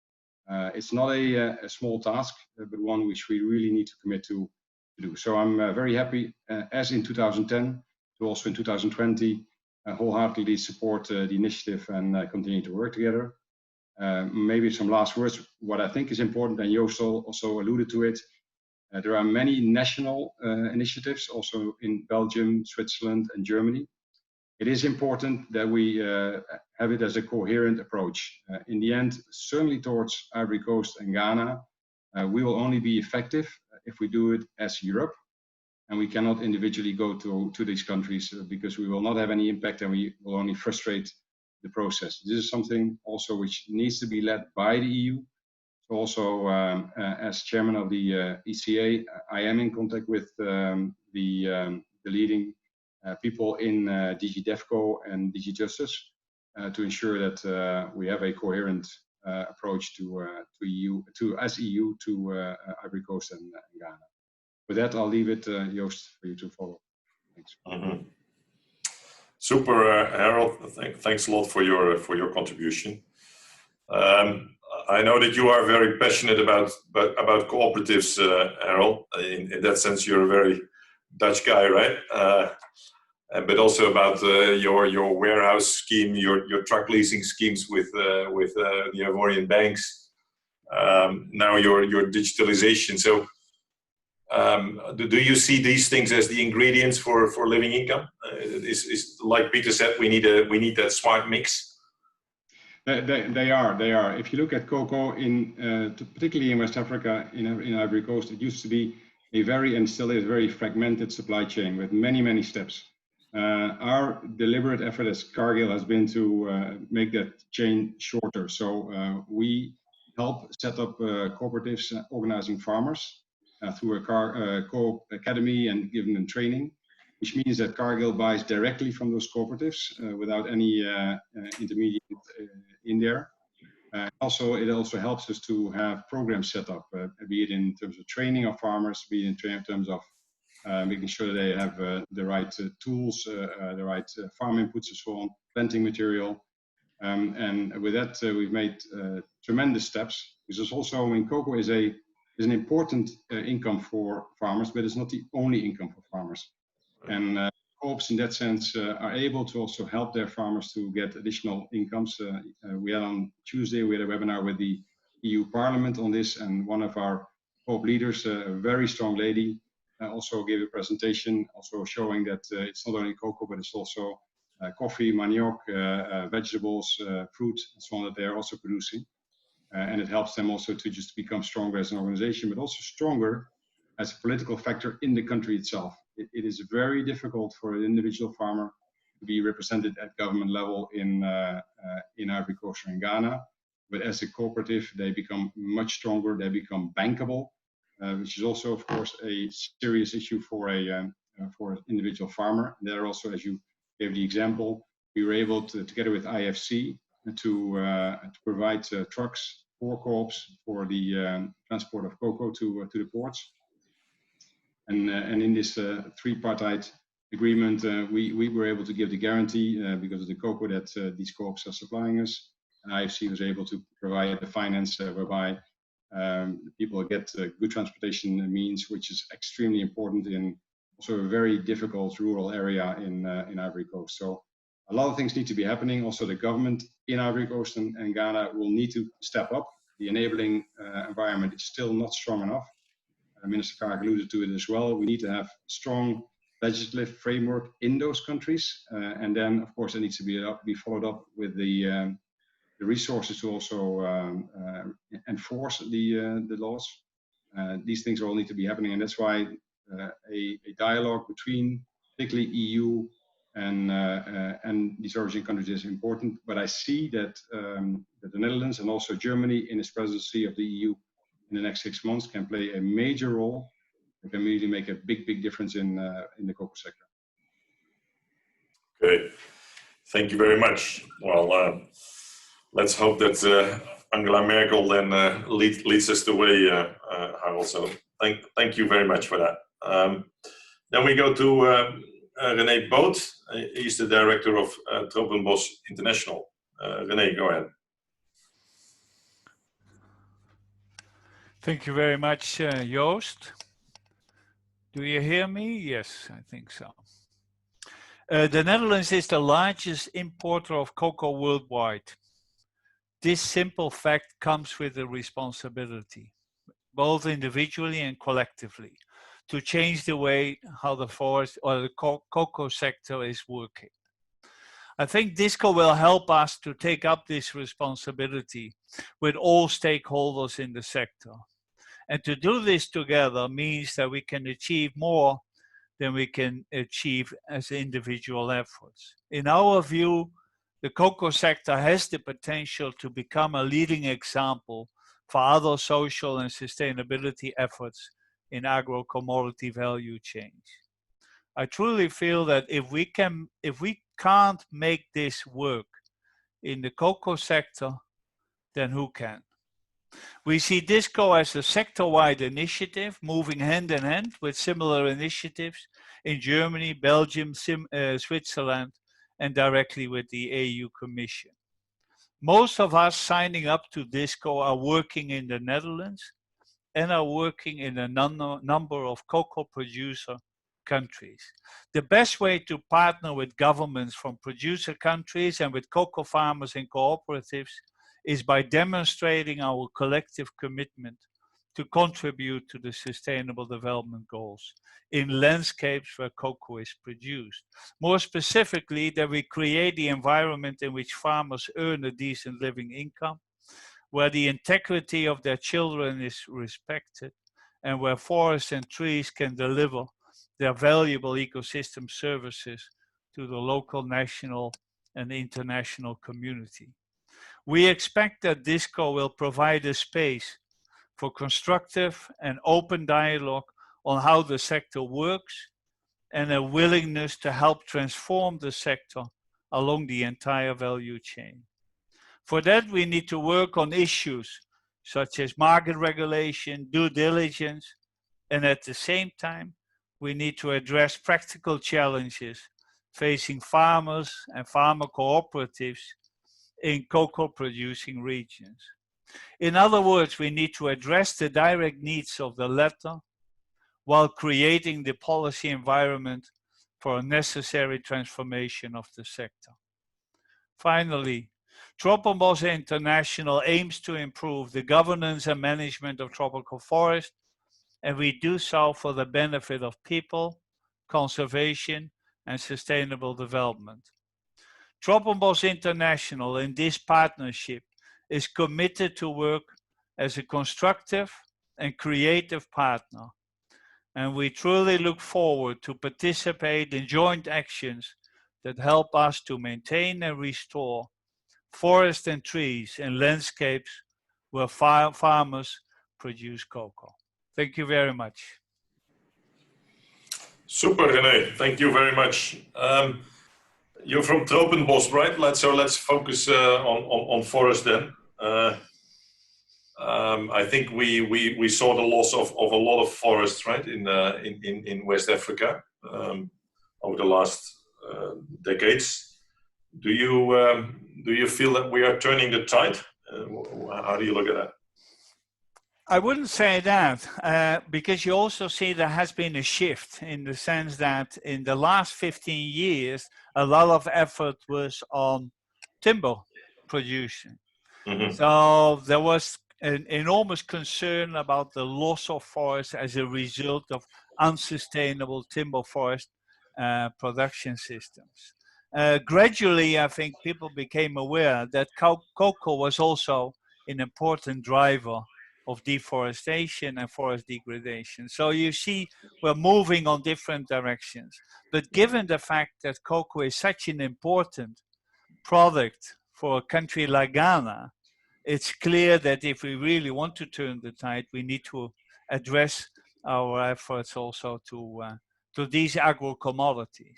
It's not a small task, but one which we really need to commit to do. So I'm very happy, as in 2010, to also in 2020, wholeheartedly support the initiative and continue to work together. Maybe some last words. What I think is important, and Yost also alluded to it, there are many national initiatives also in Belgium, Switzerland, and Germany. It is important that we have it as a coherent approach. In the end, certainly towards Ivory Coast and Ghana, we will only be effective if we do it as Europe. And we cannot individually go to these countries because we will not have any impact and we will only frustrate the process. This is something also which needs to be led by the EU. So also, as chairman of the ECA, I am in contact with the leading people in DG DEFCO and DG Justice to ensure that we have a coherent approach to EU to Ivory Coast and Ghana. With that, I'll leave it, Yost, for you to follow. Thanks.
Mm-hmm. Super, Harold. Thanks a lot for your contribution. I know that you are very passionate about cooperatives, Harold. In that sense, you're a very Dutch guy, right? But also about your warehouse scheme, your truck leasing schemes with the Ivorian banks. Now your digitalization. So, do you see these things as the ingredients for living income? Is like Peter said, we need that smart mix.
They are. If you look at cocoa particularly in West Africa, in Ivory Coast, it used to be a and still is a very fragmented supply chain with many steps. Our deliberate effort as Cargill has been to make that chain shorter. So we help set up cooperatives organizing farmers through a co-op academy and giving them training, which means that Cargill buys directly from those cooperatives without any intermediate in there. It also helps us to have programs set up, be it in terms of training of farmers, be it in terms of making sure they have the right tools, the right farm inputs and so on, planting material. And with that, we've made tremendous steps. Because also, cocoa is an important income for farmers, but it's not the only income for farmers. And co-ops in that sense are able to also help their farmers to get additional incomes. We had on Tuesday, we had a webinar with the EU Parliament on this, and one of our co-op leaders, a very strong lady, also gave a presentation also showing that it's not only cocoa, but it's also coffee, manioc, vegetables, fruit, and so on that they're also producing. And it helps them also to just become stronger as an organization, but also stronger as a political factor in the country itself. It is very difficult for an individual farmer to be represented at government level in Ivory Coast or in Ghana. But as a cooperative, they become much stronger, they become bankable, which is also, of course, a serious issue for an individual farmer. And there also, as you gave the example, we were able to, together with IFC, to provide trucks for co-ops for the transport of cocoa to the ports. And in this tripartite agreement, we were able to give the guarantee because of the cocoa that these co-ops are supplying us. And IFC was able to provide the finance whereby people get good transportation means, which is extremely important in also a very difficult rural area in Ivory Coast. So a lot of things need to be happening. Also, the government in Ivory Coast and Ghana will need to step up. The enabling environment is still not strong enough. Minister Kaag alluded to it as well. We need to have strong legislative framework in those countries. And then, of course, it needs to be followed up with the resources to also enforce the laws. These things all need to be happening, and that's why a dialogue between particularly EU and these origin countries is important. But I see that, that the Netherlands and also Germany in its presidency of the EU in the next 6 months can play a major role. It can really make a big difference in the cocoa sector.
Okay, thank you very much. Well, let's hope that Angela Merkel then leads us the way, Harold. So thank you very much for that. Then we go to René Boot. He's the director of Tropenbos International. René, go ahead.
Thank you very much, Yost. Do you hear me? Yes, I think so. The Netherlands is the largest importer of cocoa worldwide. This simple fact comes with a responsibility, both individually and collectively, to change the way how the forest or the cocoa sector is working. I think DISCO will help us to take up this responsibility with all stakeholders in the sector. And to do this together means that we can achieve more than we can achieve as individual efforts. In our view, the cocoa sector has the potential to become a leading example for other social and sustainability efforts in agro-commodity value chains. I truly feel that if we can't make this work in the cocoa sector, then who can? We see DISCO as a sector-wide initiative moving hand in hand with similar initiatives in Germany, Belgium, Switzerland, and directly with the EU Commission. Most of us signing up to DISCO are working in the Netherlands and are working in a number of cocoa producer countries. The best way to partner with governments from producer countries and with cocoa farmers and cooperatives is by demonstrating our collective commitment to contribute to the Sustainable Development Goals in landscapes where cocoa is produced. More specifically, that we create the environment in which farmers earn a decent living income, where the integrity of their children is respected, and where forests and trees can deliver their valuable ecosystem services to the local, national, and international community. We expect that DISCO will provide a space for constructive and open dialogue on how the sector works and a willingness to help transform the sector along the entire value chain. For that, we need to work on issues such as market regulation, due diligence, and at the same time, we need to address practical challenges facing farmers and farmer cooperatives in cocoa producing regions. In other words, we need to address the direct needs of the latter while creating the policy environment for a necessary transformation of the sector. Finally, Tropenbos International aims to improve the governance and management of tropical forests, and we do so for the benefit of people, conservation, and sustainable development. Tropenbos International in this partnership is committed to work as a constructive and creative partner, and we truly look forward to participate in joint actions that help us to maintain and restore forests and trees in landscapes where farmers produce cocoa. Thank you very much.
Super, René. Thank you very much. You're from Tropenbos, right? Let's focus on forest then. I think we saw the loss of a lot of forests, right, in West Africa over the last decades. Do you feel that we are turning the tide? How do you look at that?
I wouldn't say that, because you also see there has been a shift in the sense that in the last 15 years, a lot of effort was on timber production. Mm-hmm. So there was an enormous concern about the loss of forests as a result of unsustainable timber forest production systems. Gradually, I think people became aware that cocoa was also an important driver of deforestation and forest degradation. So you see, we're moving on different directions. But given the fact that cocoa is such an important product for a country like Ghana, it's clear that if we really want to turn the tide, we need to address our efforts also to these agro-commodities.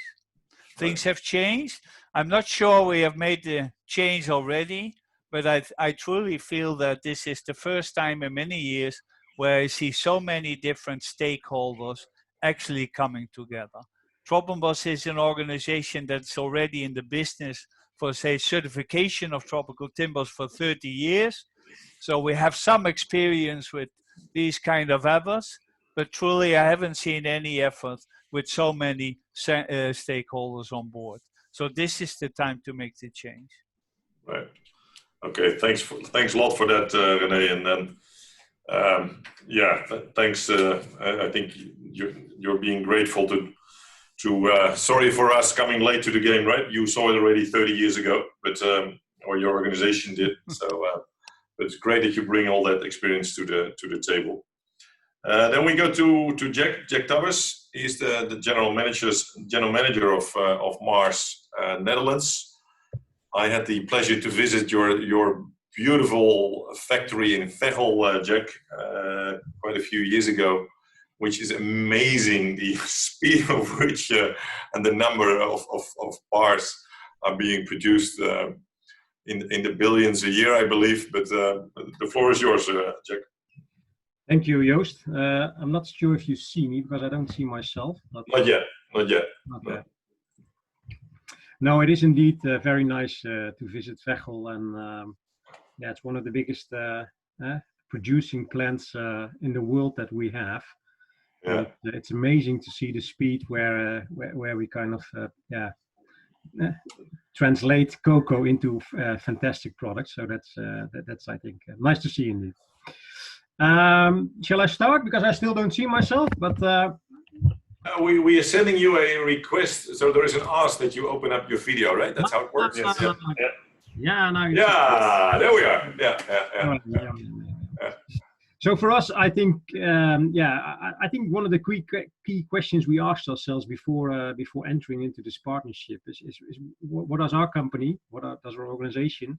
Things have changed. I'm not sure we have made the change already, but I truly feel that this is the first time in many years where I see so many different stakeholders actually coming together. Tropenbos is an organization that's already in the business for, say, certification of tropical timbers for 30 years. So we have some experience with these kind of efforts, but truly I haven't seen any effort with so many stakeholders on board. So this is the time to make the change.
Right. Okay. Thanks a lot for that, René. And then, thanks. I think you're being grateful to sorry for us coming late to the game, right? You saw it already 30 years ago, but or your organization did. So, but it's great that you bring all that experience to the table. Then we go to Jack Tabbers. He's the general manager of Mars Netherlands. I had the pleasure to visit your beautiful factory in Veghel, Jack, quite a few years ago, which is amazing, the speed of which and the number of bars are being produced in the billions a year, I believe. But the floor is yours, Jack.
Thank you, Yost. I'm not sure if you see me because I don't see myself.
Not yet.
Okay. No, it is indeed very nice to visit Veghel, and it's one of the biggest producing plants in the world that we have.
Yeah.
It's amazing to see the speed where we kind of translate cocoa into fantastic products. So that's I think nice to see indeed. Shall I start? Because I still don't see myself, but
we are sending you a request, so there is an ask that you open up your video, right? That's how it works.
Yes. Yeah. Now
there we are. Yeah.
So for us, I think, I think one of the key questions we asked ourselves before entering into this partnership is what does our company, does our organization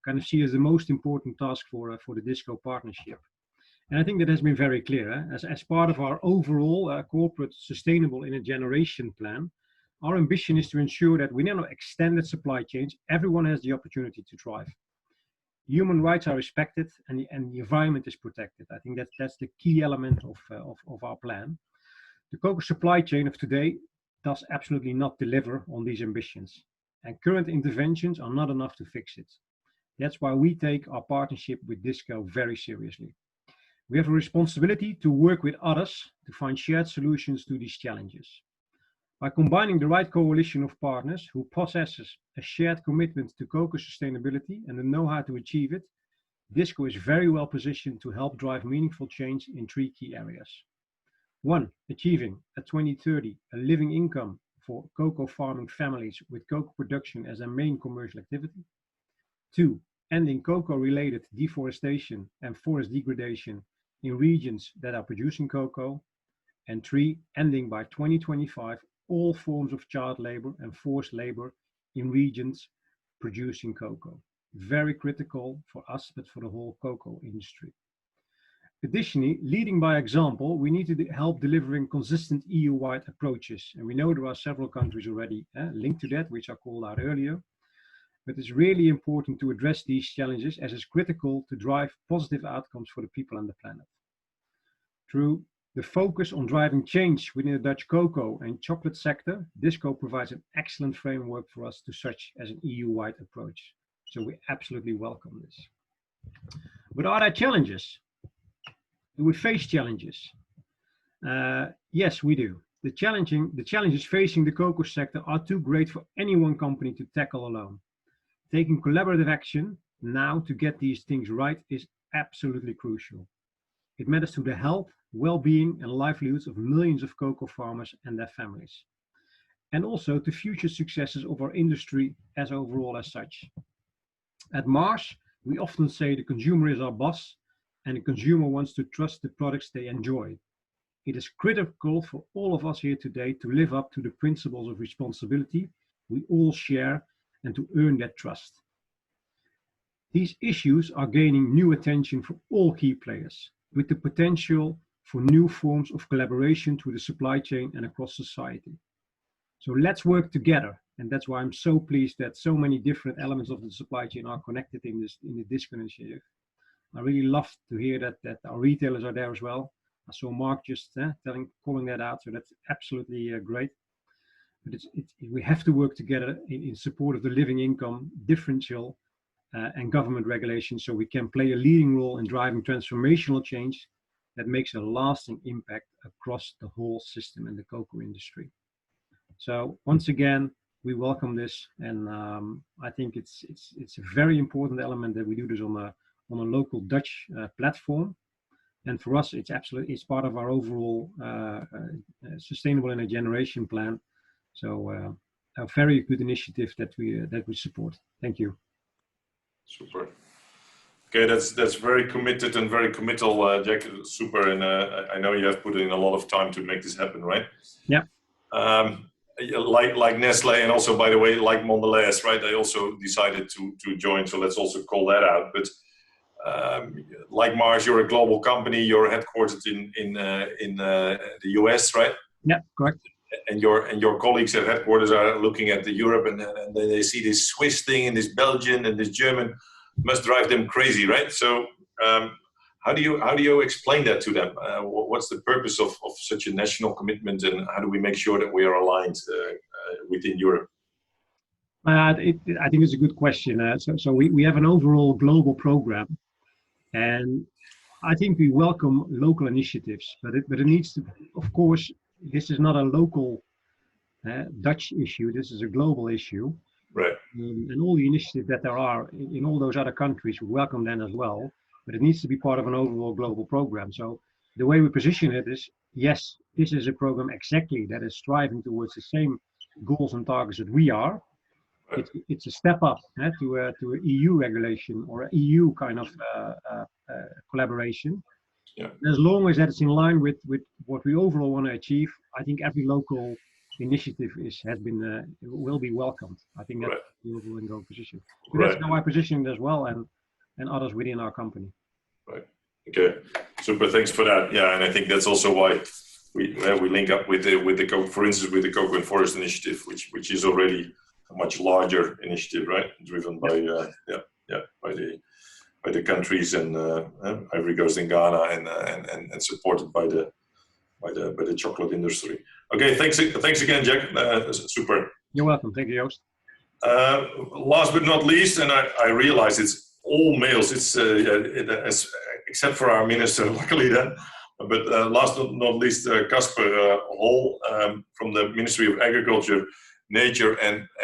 kind of see as the most important task for the DISCO partnership? And I think that has been very clear. As part of our overall corporate sustainable in a generation plan, our ambition is to ensure that within our extended supply chains, everyone has the opportunity to thrive. Human rights are respected and the environment is protected. I think that's the key element of our plan. The cocoa supply chain of today does absolutely not deliver on these ambitions, and current interventions are not enough to fix it. That's why we take our partnership with DISCO very seriously. We have a responsibility to work with others to find shared solutions to these challenges. By combining the right coalition of partners who possesses a shared commitment to cocoa sustainability and the know-how to achieve it, DISCO is very well positioned to help drive meaningful change in 3 key areas. 1, achieving at 2030 a living income for cocoa farming families with cocoa production as their main commercial activity. 2, ending cocoa-related deforestation and forest degradation in regions that are producing cocoa. And 3, ending by 2025 all forms of child labor and forced labor in regions producing cocoa. Very critical for us, but for the whole cocoa industry. Additionally, leading by example, we need to help delivering consistent EU-wide approaches. And we know there are several countries already linked to that, which I called out earlier. But it's really important to address these challenges as it's critical to drive positive outcomes for the people and the planet. Through the focus on driving change within the Dutch cocoa and chocolate sector, DISCO provides an excellent framework for us to such as an EU-wide approach. So we absolutely welcome this. But are there challenges? Do we face challenges? Yes, we do. The challenges facing the cocoa sector are too great for any one company to tackle alone. Taking collaborative action now to get these things right is absolutely crucial. It matters to the health, well-being and livelihoods of millions of cocoa farmers and their families, and also to future successes of our industry as overall as such. At Mars, we often say the consumer is our boss, and the consumer wants to trust the products they enjoy. It is critical for all of us here today to live up to the principles of responsibility we all share and to earn that trust. These issues are gaining new attention from all key players, with the potential for new forms of collaboration through the supply chain and across society. So let's work together, and that's why I'm so pleased that so many different elements of the supply chain are connected in the DISCO initiative. I really love to hear that our retailers are there as well. I saw Mark just calling that out, so that's absolutely great. But we have to work together in support of the living income differential and government regulations, so we can play a leading role in driving transformational change that makes a lasting impact across the whole system in the cocoa industry. So once again, we welcome this, and I think it's a very important element that we do this on a local Dutch platform. And for us, it's part of our overall sustainable in a generation plan. So a very good initiative that we support. Thank you.
Super. Okay, that's very committed and very committal, Jack. Super, and I know you have put in a lot of time to make this happen, right?
Yeah.
Like Nestle, and also, by the way, like Mondelez, right? They also decided to join, so let's also call that out. But like Mars, you're a global company. You're headquartered in the US, right?
Yeah, correct.
And your colleagues at headquarters are looking at the Europe, and they see this Swiss thing and this Belgian and this German. Must drive them crazy, right? So how do you explain that to them? What's the purpose of such a national commitment, and how do we make sure that we are aligned within Europe?
I think it's a good question. So we have an overall global program, and I think we welcome local initiatives, but it needs to, of course, this is not a local Dutch issue. This is a global issue.
Right.
And all the initiatives that there are in all those other countries, we welcome them as well, but it needs to be part of an overall global program. So the way we position it is, yes, this is a program exactly that is striving towards the same goals and targets that we are. Right. It's a step up to a EU regulation or an EU kind of collaboration.
Yeah.
As long as that's in line with what we overall want to achieve, I think every local initiative will be welcomed. I think that's the overall position. So that's how I position it as well, and others within our company.
Right. Okay. Super. Thanks for that. Yeah, and I think that's also why we link up with the cocoa, for instance, with the Cocoa and Forest Initiative, which is already a much larger initiative, right? Driven by by the countries and Ivory Coast and Ghana, and supported by the chocolate industry. Okay, thanks again, Jack. Super.
You're welcome. Thank you, Yost.
Last but not least, and I realize it's all males. It's except for our minister, luckily then. But last but not least, Casper Hall from the Ministry of Agriculture, Nature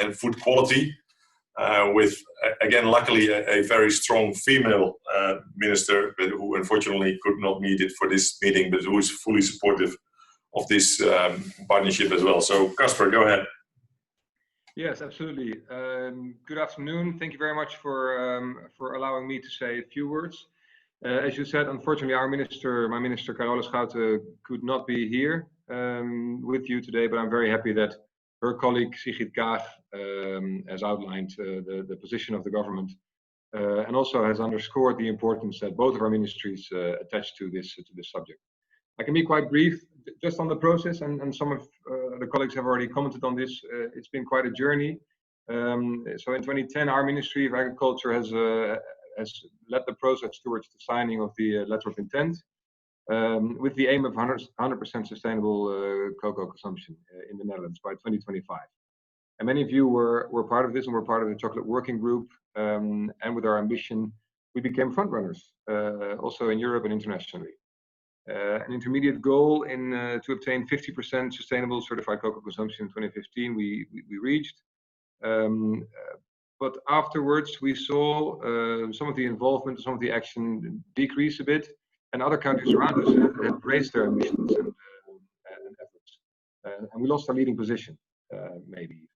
and Food Quality. With again, luckily, a very strong female minister, but who unfortunately could not meet it for this meeting, but who is fully supportive of this partnership as well. So, Casper, go ahead.
Yes, absolutely. Good afternoon. Thank you very much for allowing me to say a few words. As you said, unfortunately, my minister, Carola Schouten, could not be here with you today, but I'm very happy that her colleague Sigrid Kaag has outlined the position of the government and also has underscored the importance that both of our ministries attach to this subject. I can be quite brief, just on the process, and some of the colleagues have already commented on this. It's been quite a journey. So in 2010, our Ministry of Agriculture has led the process towards the signing of the letter of intent, with the aim of 100% sustainable cocoa consumption in the Netherlands by 2025. And many of you were part of this, and were part of the chocolate working group. And with our ambition, we became front runners, also in Europe and internationally. An intermediate goal to obtain 50% sustainable certified cocoa consumption in 2015 we reached. But afterwards, we saw some of the involvement, some of the action decrease a bit, and other countries around us have raised their ambitions and efforts. And we lost our leading position, maybe.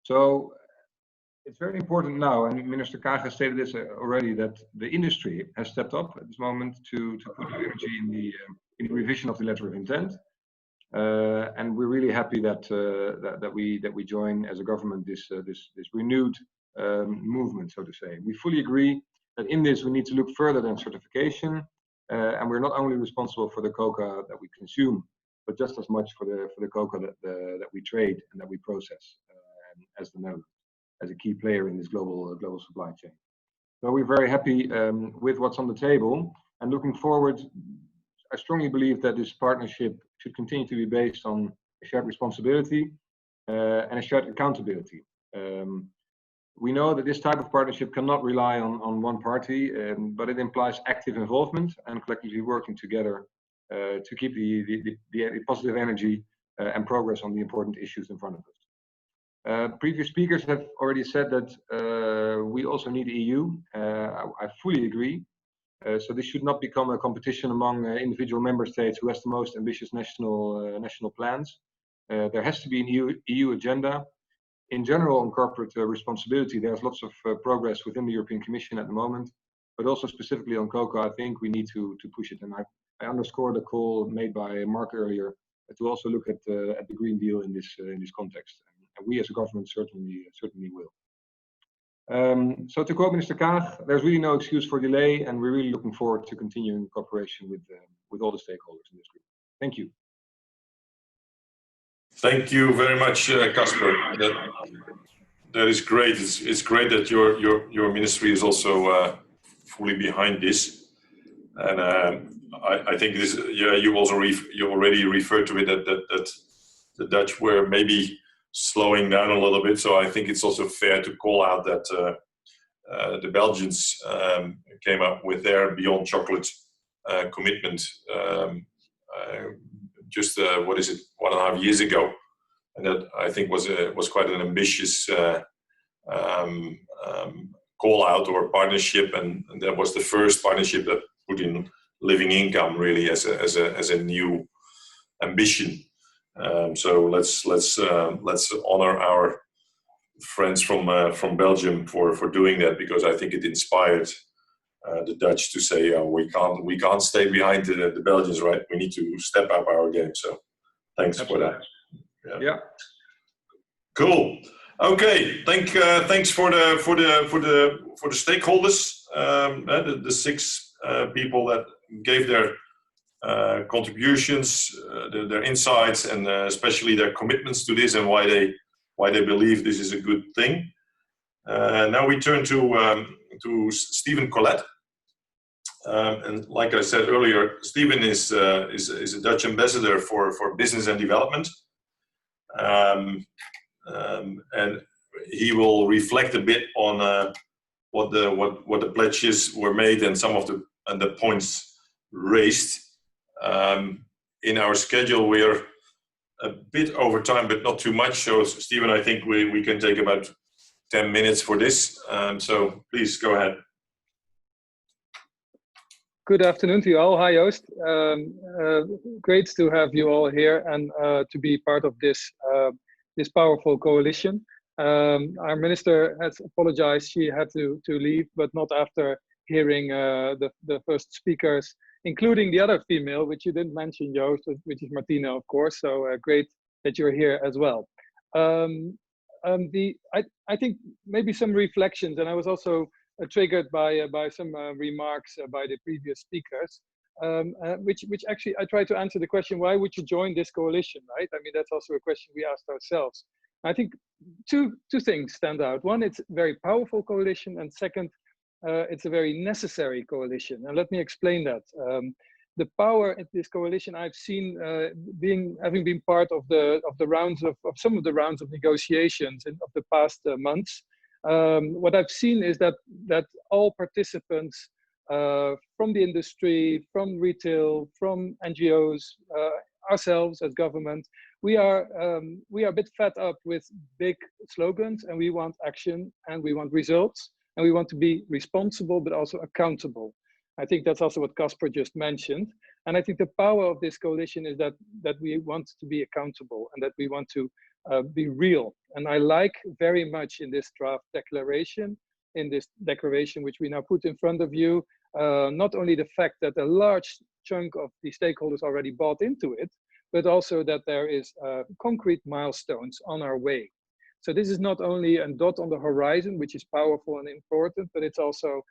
So It's very important now, and Minister Kaag has stated this already, that the industry has stepped up at this moment to put energy in the revision of the letter of intent. And we're really happy that we join as a government this renewed movement, so to say. We fully agree that in this we need to look further than certification, and we're not only responsible for the cocoa that we consume, but just as much for the cocoa that we trade and that we process as the Netherlands, as a key player in this global supply chain. So we're very happy with what's on the table, and looking forward, I strongly believe that this partnership should continue to be based on a shared responsibility and a shared accountability. We know that this type of partnership cannot rely on one party, but it implies active involvement and collectively working together to keep the positive energy and progress on the important issues in front of us. Previous speakers have already said that we also need the EU. I fully agree. So this should not become a competition among individual member states who has the most ambitious national plans. There has to be an EU agenda. In general, on corporate responsibility, there's lots of progress within the European Commission at the moment, but also specifically on cocoa, I think we need to push it. And I underscore the call made by Mark earlier to also look at the Green Deal in this context. And we as a government certainly will. So to quote Minister Kaag, there's really no excuse for delay, and we're really looking forward to continuing cooperation with all the stakeholders in this group. Thank you.
Thank you very much, Casper. That is great. It's great that your ministry is also fully behind this, and I think this. Yeah, you already referred to it that the Dutch were maybe slowing down a little bit. So I think it's also fair to call out that the Belgians came up with their Beyond Chocolate commitment just what is it, 1.5 years ago, and that I think was quite an ambitious call out or partnership, and that was the first partnership that put in living income really as a new ambition. So let's honor our friends from Belgium for doing that, because I think it inspired the Dutch to say, oh, we can't stay behind the Belgians, right? We need to step up our game. So thanks Absolutely. For that.
Yeah.
Cool. Okay. Thanks for the stakeholders, the 6 people that gave their contributions, their insights, and especially their commitments to this and why they believe this is a good thing. Now we turn to Stephen Collette, and like I said earlier, Stephen is a Dutch ambassador for business and development, and he will reflect a bit on what the pledges were made and some of the points raised. In our schedule, we're a bit over time, but not too much. So, Stephen, I think we can take about 10 minutes for this. So, please go ahead.
Good afternoon to you all. Hi, Yost. Great to have you all here and to be part of this powerful coalition. Our minister has apologized; she had to leave, but not after hearing the first speakers, including the other female, which you didn't mention, Yost, which is Martina, of course. So great that you're here as well. I think maybe some reflections, and I was also triggered by some remarks by the previous speakers, which actually I try to answer the question: why would you join this coalition, right? I mean, that's also a question we asked ourselves. I think two things stand out. One, it's a very powerful coalition, and second, it's a very necessary coalition, and let me explain that. The power in this coalition I've seen, having been part of the rounds of some of the rounds of negotiations of the past months. What I've seen is that all participants from the industry, from retail, from NGOs, ourselves as government, we are a bit fed up with big slogans, and we want action, and we want results, and we want to be responsible but also accountable. I think that's also what Casper just mentioned, and I think the power of this coalition is that we want to be accountable and that we want to be real And I like very much in this draft declaration, which we now put in front of you, not only the fact that a large chunk of the stakeholders already bought into it, but also that there is concrete milestones on our way. So this is not only a dot on the horizon, which is powerful and important, but it's also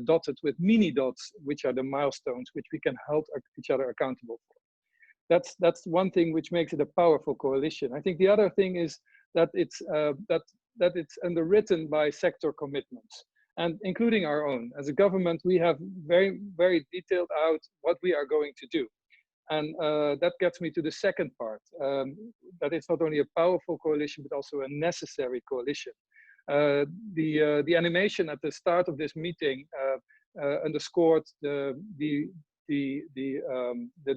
dotted with mini dots, which are the milestones which we can hold each other accountable for. That's one thing which makes it a powerful coalition. I think the other thing is that it's that it's underwritten by sector commitments, and including our own. As a government, we have very, very detailed out what we are going to do. And that gets me to the second part, that it's not only a powerful coalition, but also a necessary coalition. The animation at the start of this meeting underscored the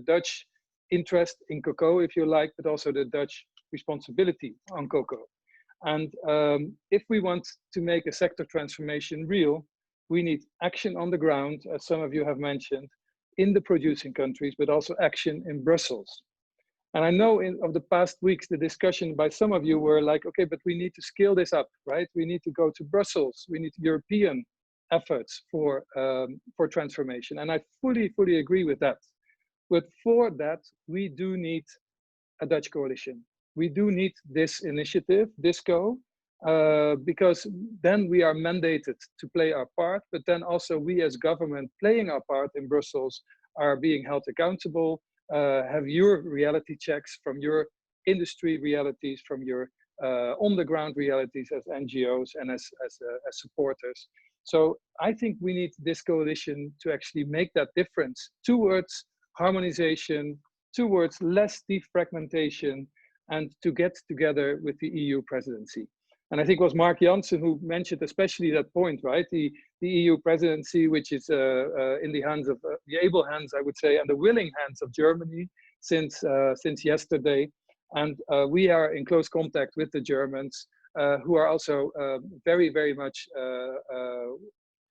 Dutch interest in cocoa, if you like, but also the Dutch responsibility on cocoa. And if we want to make a sector transformation real, we need action on the ground, as some of you have mentioned, in the producing countries, but also action in Brussels. And I know of the past weeks, the discussion by some of you were like, okay, but we need to scale this up, right? We need to go to Brussels. We need European efforts for transformation. And I fully agree with that. But for that, we do need a Dutch coalition. We do need this initiative, DISCO, because then we are mandated to play our part, but then also we as government playing our part in Brussels are being held accountable, have your reality checks from your industry realities, from your on-the-ground realities as NGOs and as supporters. So I think we need this coalition to actually make that difference towards harmonization, towards less defragmentation, and to get together with the EU presidency. And I think it was Mark Janssen who mentioned especially that point, right? The EU presidency, which is in the hands of, the able hands, I would say, and the willing hands of Germany since yesterday. And we are in close contact with the Germans, who are also very much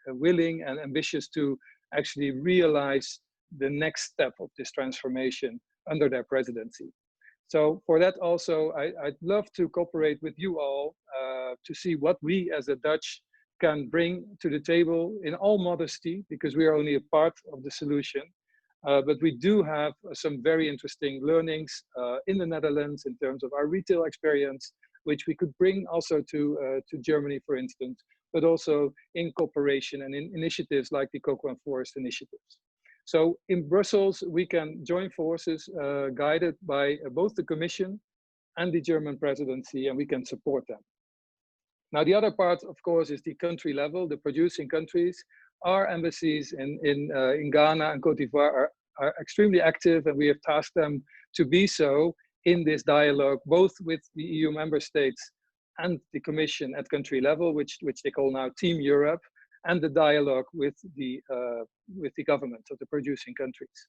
willing and ambitious to actually realize the next step of this transformation under their presidency. So for that also, I'd love to cooperate with you all to see what we as a Dutch can bring to the table in all modesty, because we are only a part of the solution. But we do have some very interesting learnings in the Netherlands in terms of our retail experience, which we could bring also to Germany, for instance, but also in cooperation and in initiatives like the Cocoa and Forest initiatives. So in Brussels, we can join forces guided by both the Commission and the German presidency, and we can support them. Now, the other part, of course, is the country level, the producing countries. Our embassies in Ghana and Cote d'Ivoire are extremely active, and we have tasked them to be so in this dialogue, both with the EU member states and the Commission at country level, which they call now Team Europe, and the dialogue with the governments of the producing countries.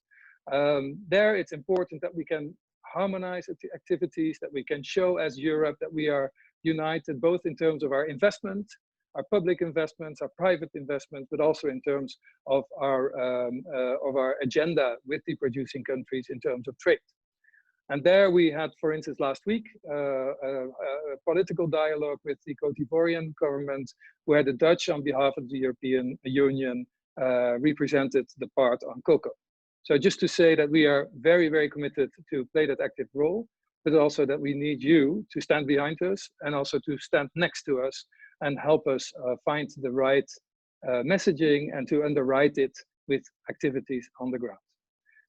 There, it's important that we can harmonize the activities, that we can show as Europe that we are united, both in terms of our investment, our public investments, our private investments, but also in terms of our agenda with the producing countries in terms of trade. And there we had, for instance, last week, a political dialogue with the Cote d'Ivoirian government, where the Dutch, on behalf of the European Union, represented the part on cocoa. So just to say that we are very committed to play that active role, but also that we need you to stand behind us and also to stand next to us and help us find the right messaging and to underwrite it with activities on the ground.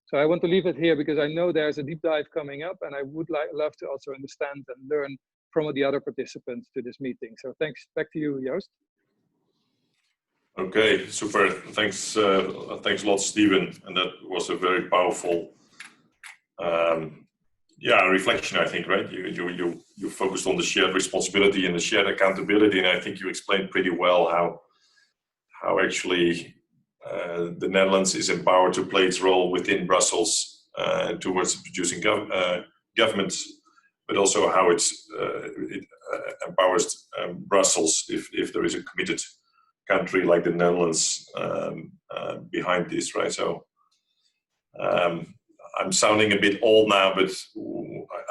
So I want to leave it here because I know there's a deep dive coming up, and I would love to also understand and learn from the other participants to this meeting. So thanks, back to you, Yost.
Okay, super. Thanks a lot, Stephen. And that was a very powerful, reflection, I think, right? You focused on the shared responsibility and the shared accountability, and I think you explained pretty well how actually the Netherlands is empowered to play its role within Brussels towards the producing governments, but also how it empowers Brussels if there is a committed country like the Netherlands behind this, right? So I'm sounding a bit old now, but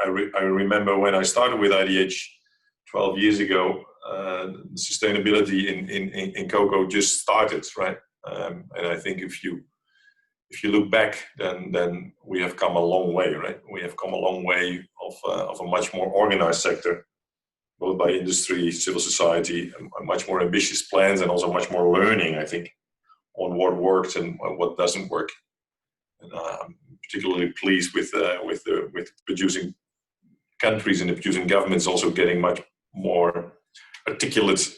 I remember when I started with IDH 12 years ago, sustainability in cocoa just started, right? And I think if you look back, then we have come a long way, right? We have come a long way of a much more organized sector, both by industry, civil society, and much more ambitious plans, and also much more learning, I think, on what works and what doesn't work. And I'm particularly pleased with producing countries and the producing governments also getting much more articulate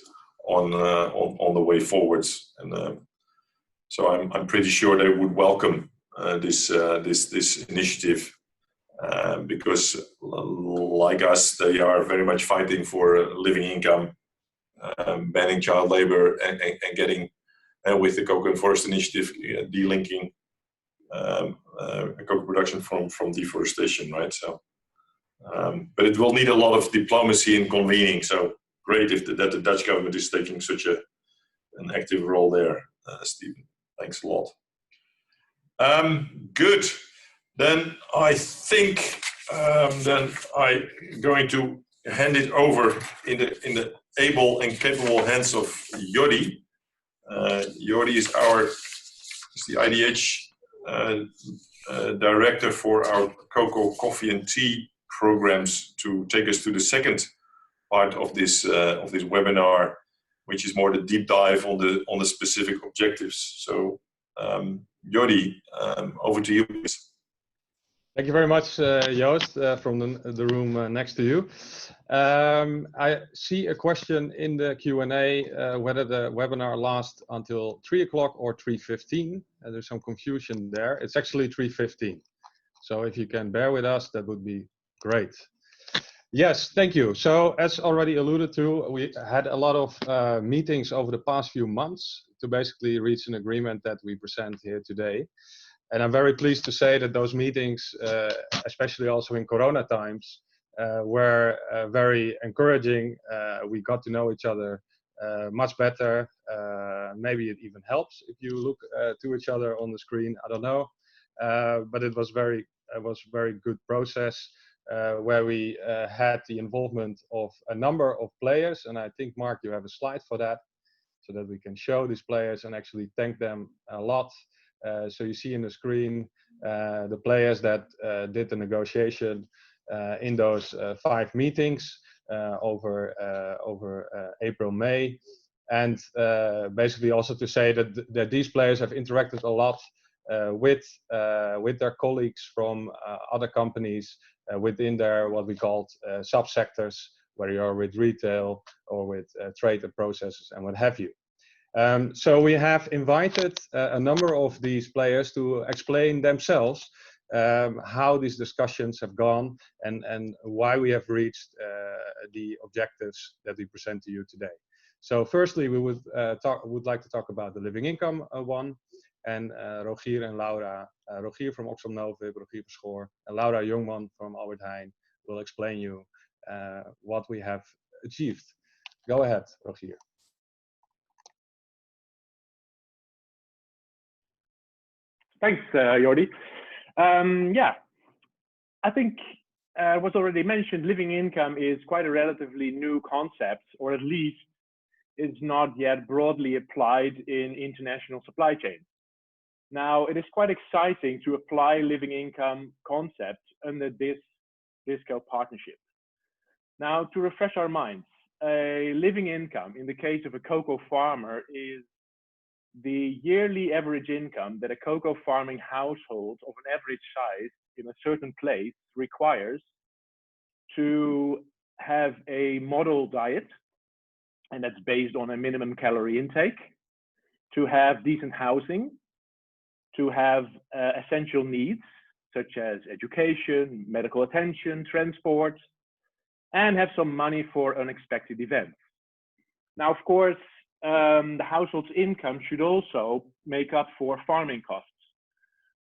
on the way forwards. And so I'm pretty sure they would welcome this initiative, because like us, they are very much fighting for a living income, banning child labor, and getting with the Cocoa and Forest Initiative delinking cocoa production from deforestation, right? So, but it will need a lot of diplomacy and convening. So great that the Dutch government is taking such an active role there, Stephen. Thanks a lot. Good. Then I think then I'm going to hand it over in the able and capable hands of Jordi. Jordi is the IDH director for our cocoa, coffee, and tea programs, to take us to the second part of this webinar, which is more the deep dive on the specific objectives. So, Jordi, over to you, please.
Thank you very much, Joost, from the room next to you. I see a question in the Q&A whether the webinar lasts until 3 o'clock or 3:15. There's some confusion there. It's actually 3:15. So if you can bear with us, that would be great. Yes, thank you. So as already alluded to, we had a lot of meetings over the past few months to basically reach an agreement that we present here today. And I'm very pleased to say that those meetings, especially also in Corona times, were very encouraging. We got to know each other much better. Maybe it even helps if you look to each other on the screen. I don't know, but it was very good process where we had the involvement of a number of players. And I think, Mark, you have a slide for that, so that we can show these players and actually thank them a lot. So you see in the screen the players that did the negotiation in those 5 meetings over April, May, and basically also to say that these players have interacted a lot with their colleagues from other companies within their what we called subsectors, where you are with retail or with trade and processes and what have you. So we have invited a number of these players to explain themselves how these discussions have gone and why we have reached the objectives that we present to you today. So firstly, we would like to talk about the living income one, and Rogier and Laura, Rogier from Oxfam Novib, Rogier Verschoor, and Laura Jongman from Albert Heijn will explain you what we have achieved. Go ahead, Rogier.
Thanks, Jordi. Yeah, I think was already mentioned, living income is quite a relatively new concept, or at least is not yet broadly applied in international supply chains. Now, it is quite exciting to apply living income concept under this DISCO partnership. Now, to refresh our minds, a living income in the case of a cocoa farmer is the yearly average income that a cocoa farming household of an average size in a certain place requires to have a model diet, and that's based on a minimum calorie intake, to have decent housing, to have essential needs such as education, medical attention, transport, and have some money for unexpected events. Now, of course, the household's income should also make up for farming costs,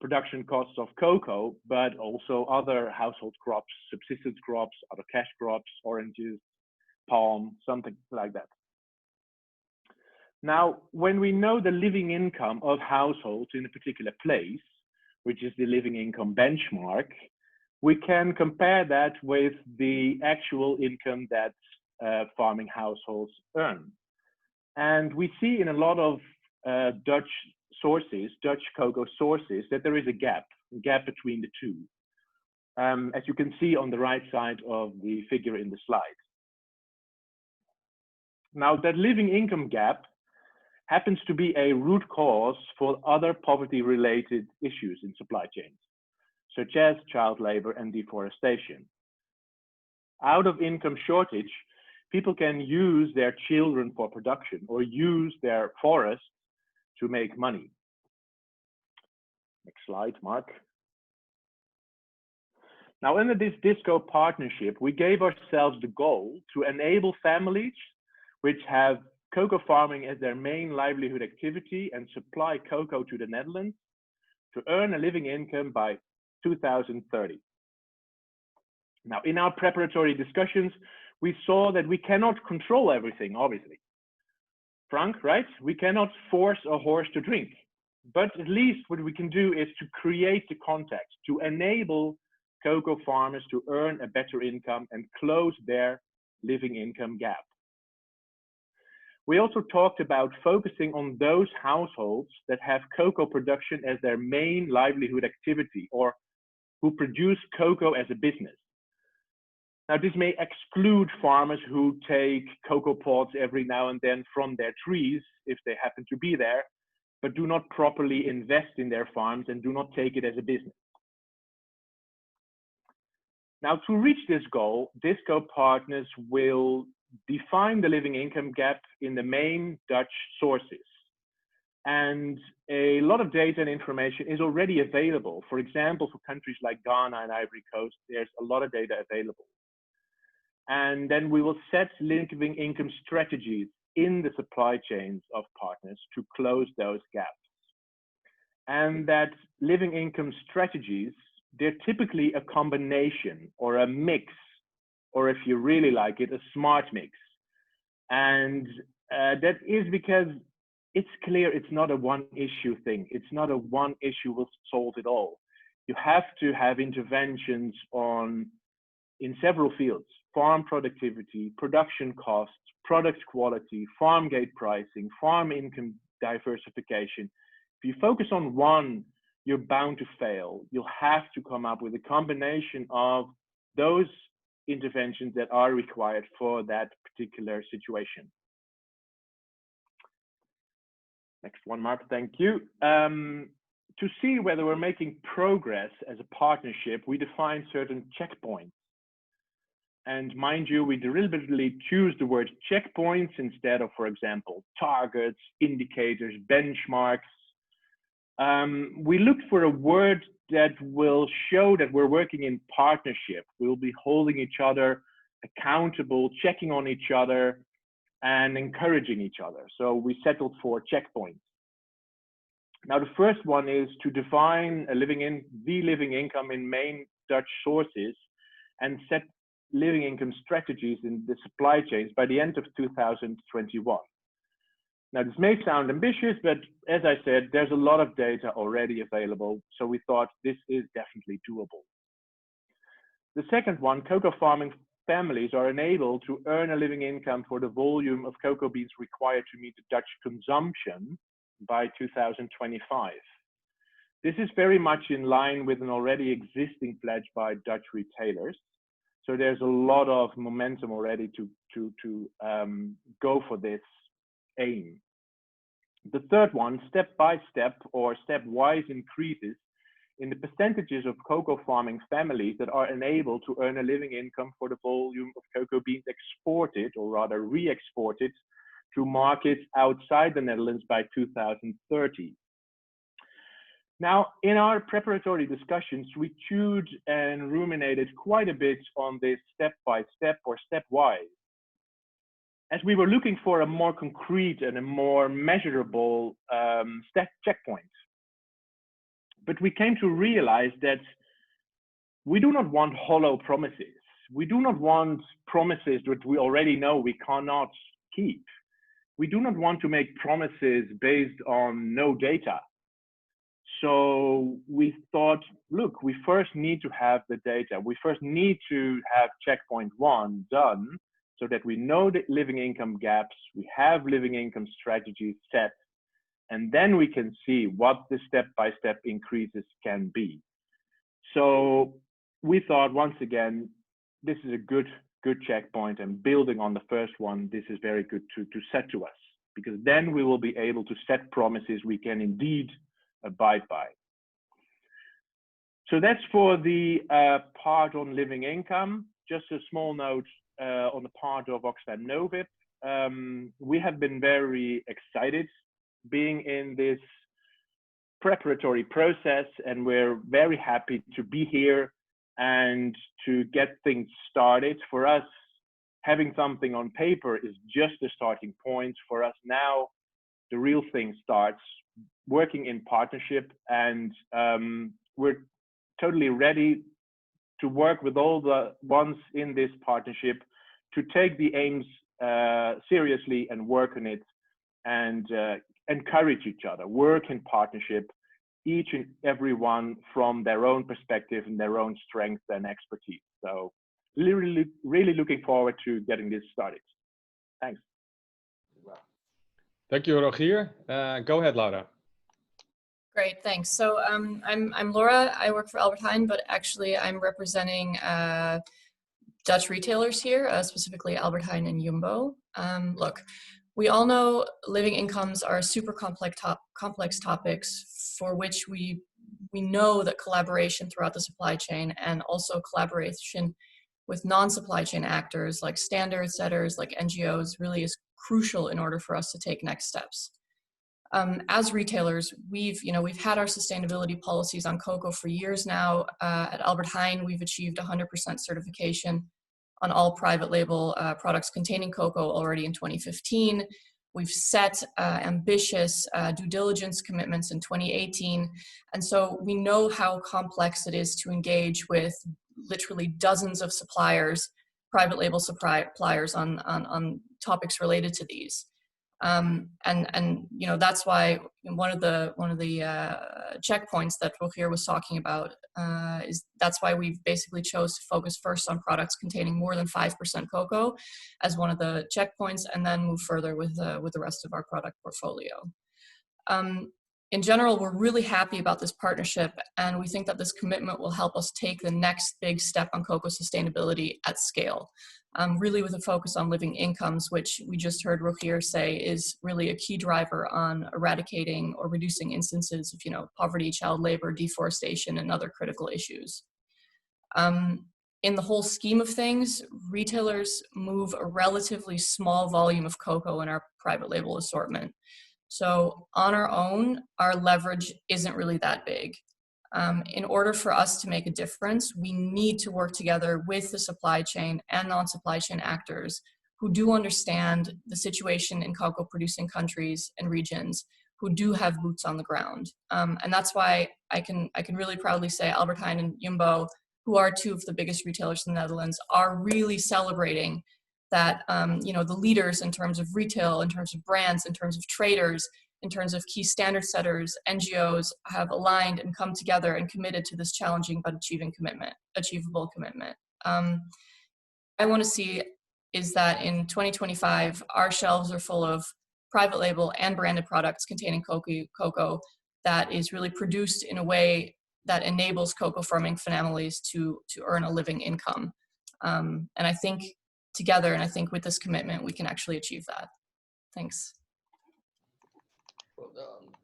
production costs of cocoa, but also other household crops, subsistence crops, other cash crops, oranges, palm, something like that. Now, when we know the living income of households in a particular place, which is the living income benchmark, we can compare that with the actual income that farming households earn. And we see in a lot of Dutch sources, Dutch cocoa sources, that there is a gap between the two, as you can see on the right side of the figure in the slide. Now, that living income gap happens to be a root cause for other poverty-related issues in supply chains, such as child labor and deforestation. Out of income shortage, people can use their children for production or use their forests to make money. Next slide, Mark. Now, under this DISCO partnership, we gave ourselves the goal to enable families which have cocoa farming as their main livelihood activity and supply cocoa to the Netherlands to earn a living income by 2030. Now, in our preparatory discussions, we saw that we cannot control everything, obviously. Frank, right? We cannot force a horse to drink, but at least what we can do is to create the context, to enable cocoa farmers to earn a better income and close their living income gap. We also talked about focusing on those households that have cocoa production as their main livelihood activity or who produce cocoa as a business. Now, this may exclude farmers who take cocoa pods every now and then from their trees, if they happen to be there, but do not properly invest in their farms and do not take it as a business. Now, to reach this goal, DISCO partners will define the living income gap in the main Dutch sources. And a lot of data and information is already available. For example, for countries like Ghana and Ivory Coast, there's a lot of data available. And then we will set living income strategies in the supply chains of partners to close those gaps. And that living income strategies, they're typically a combination or a mix, or if you really like it, a smart mix. And that is because it's clear it's not a one issue thing. It's not a one issue will solve it all. You have to have interventions in several fields: farm productivity, production costs, product quality, farm gate pricing, farm income diversification. If you focus on one, you're bound to fail. You'll have to come up with a combination of those interventions that are required for that particular situation. Next one, Mark, thank you. To see whether we're making progress as a partnership, we define certain checkpoints. And mind you, we deliberately choose the word checkpoints instead of, for example, targets, indicators, benchmarks. We looked for a word that will show that we're working in partnership. We'll be holding each other accountable, checking on each other, and encouraging each other. So we settled for checkpoints. Now, the first one is to define the living income in main Dutch sources and set living income strategies in the supply chains by the end of 2021. Now, this may sound ambitious, but as I said, there's a lot of data already available, so we thought this is definitely doable. The second one, cocoa farming families are enabled to earn a living income for the volume of cocoa beans required to meet the Dutch consumption by 2025. This is very much in line with an already existing pledge by Dutch retailers. So there's a lot of momentum already to go for this aim. The third one, step-by-step or stepwise increases in the percentages of cocoa farming families that are enabled to earn a living income for the volume of cocoa beans exported, or rather re-exported, to markets outside the Netherlands by 2030. Now, in our preparatory discussions, we chewed and ruminated quite a bit on this step-by-step or stepwise, as we were looking for a more concrete and a more measurable step checkpoint. But we came to realize that we do not want hollow promises. We do not want promises that we already know we cannot keep. We do not want to make promises based on no data. So we thought, look, we first need to have the data. We first need to have checkpoint 1 done. so that we know the living income gaps, we have living income strategies set, and then we can see what the step-by-step increases can be. So we thought, once again, this is a good checkpoint, and building on the first one, this is very good to set to us, because then we will be able to set promises we can indeed abide by. So that's for the part on living income. Just a small note on the part of Oxfam Novib. We have been very excited being in this preparatory process, and we're very happy to be here and to get things started. For us, having something on paper is just a starting point. For us now, the real thing starts, working in partnership, and we're totally ready to work with all the ones in this partnership to take the aims seriously and work on it, and encourage each other, work in partnership, each and every one from their own perspective and their own strengths and expertise. So really looking forward to getting this started. Thanks.
Thank you, Rogier. Go ahead, Laura.
Great, thanks. So I'm Laura. I work for Albert Heijn, but actually I'm representing Dutch retailers here, specifically Albert Heijn and Jumbo. Look, we all know living incomes are super complex topics for which we know that collaboration throughout the supply chain, and also collaboration with non-supply chain actors like standard setters, like NGOs, really is crucial in order for us to take next steps. As retailers, we've had our sustainability policies on cocoa for years now. At Albert Heijn, we've achieved 100% certification on all private label products containing cocoa already in 2015. We've set ambitious due diligence commitments in 2018. And so we know how complex it is to engage with literally dozens of suppliers, private label suppliers on topics related to these. And that's why one of the checkpoints that Rogier was talking about that's why we've basically chose to focus first on products containing more than 5% cocoa as one of the checkpoints, and then move further with the rest of our product portfolio. In general, we're really happy about this partnership, and we think that this commitment will help us take the next big step on cocoa sustainability at scale. Really with a focus on living incomes, which we just heard Rogier say is really a key driver on eradicating or reducing instances of poverty, child labor, deforestation, and other critical issues. In the whole scheme of things, retailers move a relatively small volume of cocoa in our private label assortment. So on our own, our leverage isn't really that big. In order for us to make a difference, we need to work together with the supply chain and non-supply chain actors who do understand the situation in cocoa producing countries and regions, who do have boots on the ground. And that's why I can really proudly say Albert Heijn and Jumbo, who are two of the biggest retailers in the Netherlands, are really celebrating that the leaders in terms of retail, in terms of brands, in terms of traders, in terms of key standard setters, NGOs have aligned and come together and committed to this challenging but achievable commitment. I want to see is that in 2025, our shelves are full of private label and branded products containing cocoa that is really produced in a way that enables cocoa farming families to earn a living income. And I think together, and I think with this commitment, we can actually achieve that. Thanks.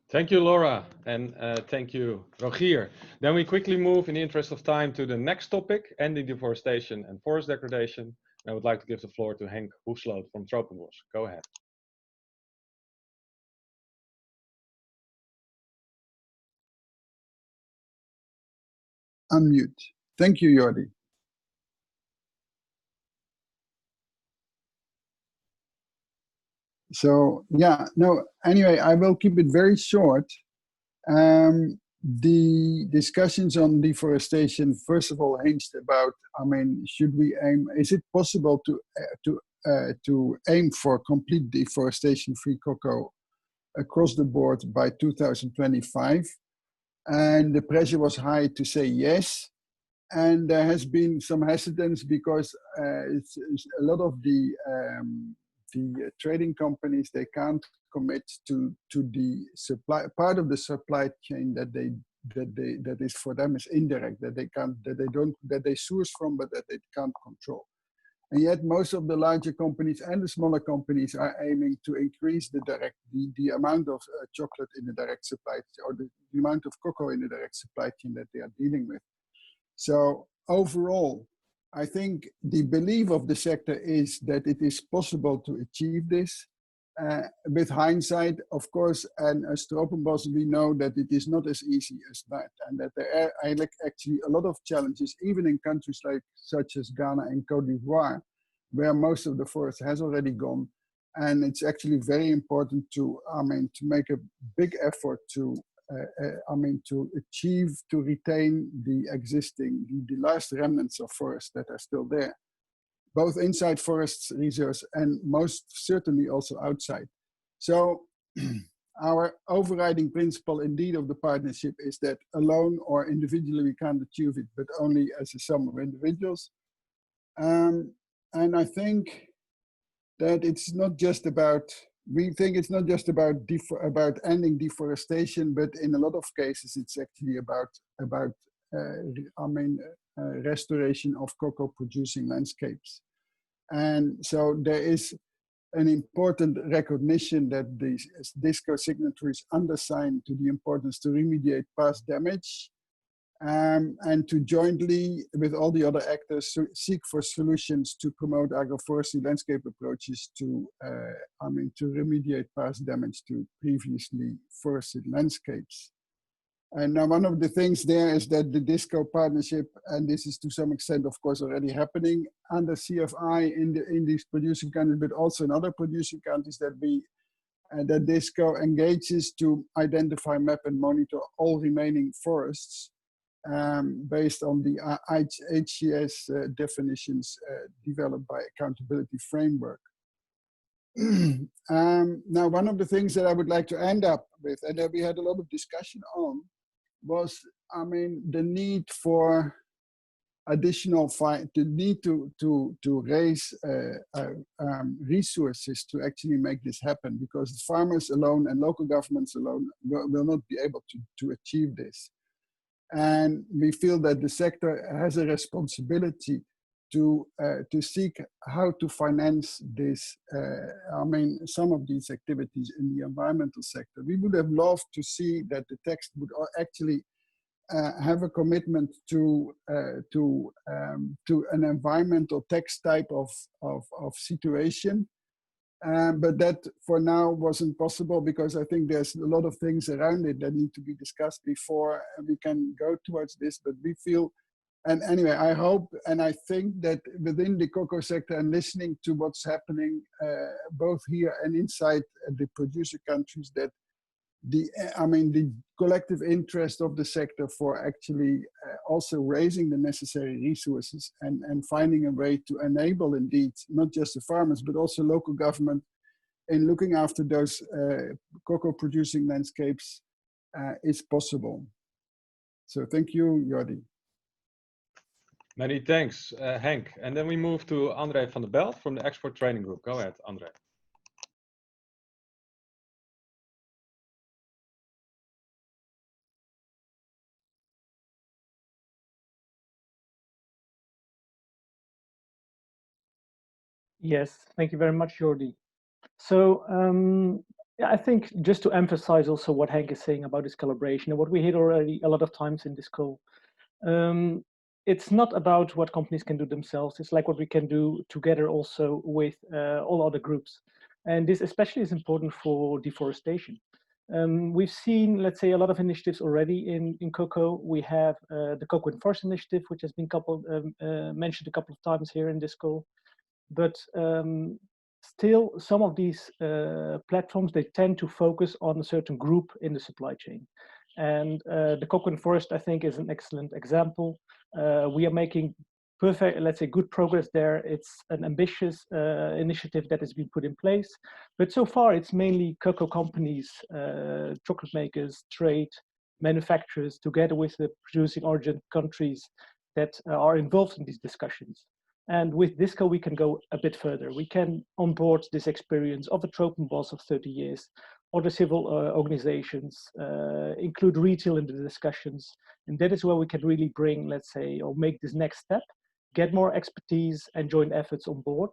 Thank you, Laura, and thank you, Rogier. Then we quickly move, in the interest of time, to the next topic, ending deforestation and forest degradation. I would like to give the floor to Henk Hoesloot from Tropenbos. Go ahead.
Unmute. Thank you, Jordi. So anyway, I will keep it very short. The discussions on deforestation, first of all, hinged about, should we aim, is it possible to aim for complete deforestation-free cocoa across the board by 2025? And the pressure was high to say yes. And there has been some hesitance because it's a lot of the trading companies, they can't commit to the supply part of the supply chain that is for them is indirect, that they source from but that they can't control. And yet most of the larger companies and the smaller companies are aiming to increase the amount of chocolate in the direct supply chain, or the amount of cocoa in the direct supply chain that they are dealing with. So overall, I think the belief of the sector is that it is possible to achieve this. With hindsight, of course, and as Tropenbos, we know that it is not as easy as that, and that there are actually a lot of challenges, even in countries such as Ghana and Cote d'Ivoire, where most of the forest has already gone. And it's actually very important to make a big effort to retain the last remnants of forests that are still there, both inside forest reserves and most certainly also outside. So our overriding principle indeed of the partnership is that alone or individually we can't achieve it, but only as a sum of individuals. And I think that it's not just about, we think it's not just about ending deforestation, but in a lot of cases it's actually about restoration of cocoa producing landscapes. And so there is an important recognition that the DISCO signatories undersign to the importance to remediate past damage, and to jointly with all the other actors seek for solutions to promote agroforestry landscape approaches to remediate past damage to previously forested landscapes. And now one of the things there is that the DISCO partnership, and this is to some extent of course already happening under CFI in these producing countries, but also in other producing countries, that DISCO engages to identify, map and monitor all remaining forests based on the HCS definitions developed by Accountability Framework. Now, one of the things that I would like to end up with, and that we had a lot of discussion on, was, the need for additional the need to raise resources to actually make this happen, because farmers alone and local governments alone will not be able to achieve this. And we feel that the sector has a responsibility to seek how to finance this. Some of these activities in the environmental sector. We would have loved to see that the text would actually have a commitment to an environmental tax type of situation. But that for now wasn't possible, because I think there's a lot of things around it that need to be discussed before we can go towards this. But we feel, and anyway, I hope and I think that within the cocoa sector, and listening to what's happening both here and inside the producer countries, that the collective interest of the sector for actually also raising the necessary resources and finding a way to enable indeed not just the farmers but also local government in looking after those cocoa producing landscapes is possible. So thank you, Jordi.
Many thanks, Henk. And then we move to André van der Belt from the Export Training Group. Go ahead, André.
Yes, thank you very much, Jordi. So yeah, I think just to emphasize also what Henk is saying about this collaboration and what we hear already a lot of times in this call, it's not about what companies can do themselves. It's like what we can do together also with all other groups. And this especially is important for deforestation. We've seen, let's say, a lot of initiatives already in cocoa. We have the Cocoa and Forest Initiative, which has been mentioned a couple of times here in this call. But still, some of these platforms, they tend to focus on a certain group in the supply chain. And the Cocoa and Forest, I think, is an excellent example. We are making perfect, let's say, good progress there. It's an ambitious initiative that has been put in place. But so far, it's mainly cocoa companies, chocolate makers, trade, manufacturers, together with the producing origin countries, that are involved in these discussions. And with DISCO, we can go a bit further. We can onboard this experience of a Tropenbos of 30 years, other civil organizations, include retail in the discussions. And that is where we can really bring, let's say, or make this next step, get more expertise and joint efforts on board.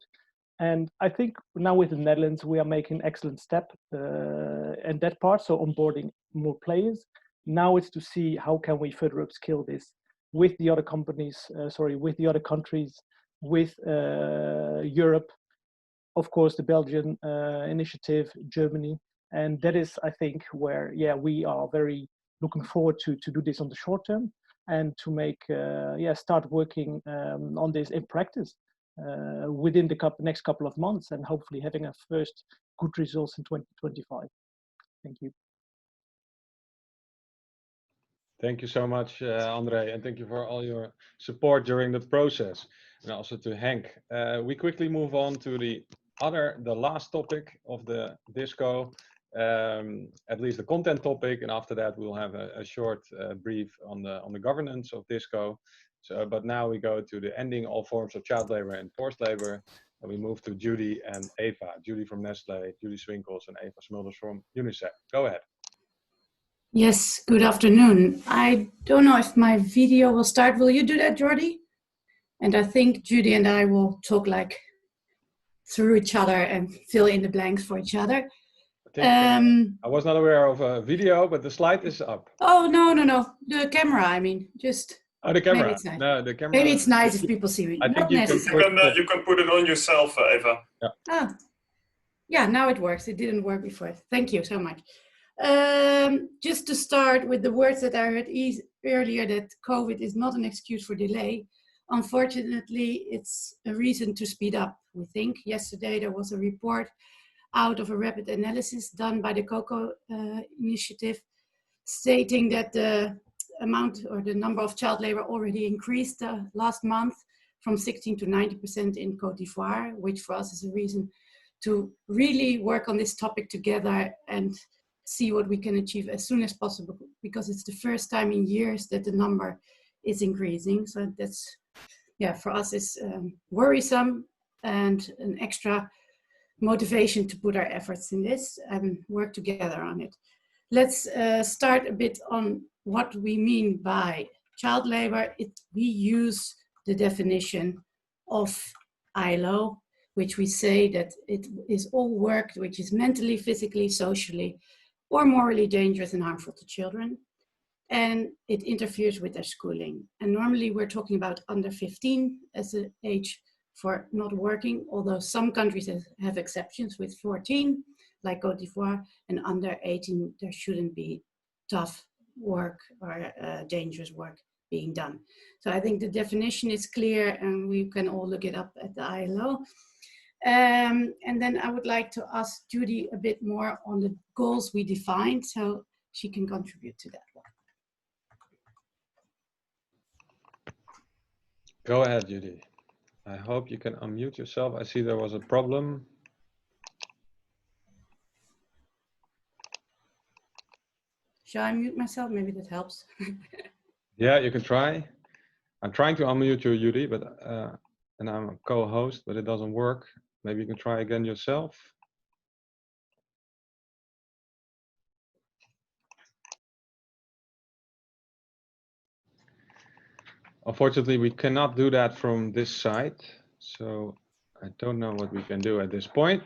And I think now with the Netherlands, we are making an excellent step in that part, so onboarding more players. Now it's to see how can we further upskill this with the other companies, with the other countries, with Europe, of course, the Belgian initiative, Germany. And that is, I think, where, yeah, we are very looking forward to do this on the short term and to make, start working on this in practice within the next couple of months and hopefully having a first good results in 2025. Thank you.
Thank you so much, Andre, and thank you for all your support during the process, and also to Henk. We quickly move on to the last topic of the DISCO, at least the content topic, and after that we'll have a short brief on the governance of DISCO. So, but now we go to the ending all forms of child labor and forced labor, and we move to Judy and Eva. Judy from Nestle, Judy Swinkels, and Eva Smulders from UNICEF. Go ahead.
Yes, good afternoon. I don't know if my video will start. Will you do that, Jordi? And I think Judy and I will talk like through each other and fill in the blanks for each other.
I was not aware of a video, but the slide is up.
Oh, no. The camera, I mean, just...
Oh, the camera.
Maybe it's nice.
No, the camera.
Maybe it's nice if people see me.
I think
you can put it on yourself, Eva.
Yeah.
Ah, yeah, now it works. It didn't work before. Thank you so much. Just to start with the words that I heard earlier, that COVID is not an excuse for delay. Unfortunately, it's a reason to speed up, we think. Yesterday, there was a report out of a rapid analysis done by the COCO initiative stating that the amount or the number of child labor already increased last month from 16 to 90% in Côte d'Ivoire, which for us is a reason to really work on this topic together and see what we can achieve as soon as possible, because it's the first time in years that the number is increasing. So that's, yeah, for us is worrisome and an extra motivation to put our efforts in this and work together on it. Let's start a bit on what we mean by child labor. We use the definition of ILO, which we say that it is all work which is mentally, physically, socially, or morally dangerous and harmful to children, and it interferes with their schooling. And normally we're talking about under 15 as an age for not working, although some countries have exceptions with 14, like Côte d'Ivoire, and under 18 there shouldn't be tough work or dangerous work being done. So I think the definition is clear and we can all look it up at the ILO. And then I would like to ask Judy a bit more on the goals we defined so she can contribute to that one.
Go ahead, Judy. I hope you can unmute yourself. I see there was a problem.
Shall I mute myself? Maybe that helps.
Yeah, you can try. I'm trying to unmute you, Judy, but and I'm a co-host, but it doesn't work. Maybe you can try again yourself. Unfortunately, we cannot do that from this side, so I don't know what we can do at this point.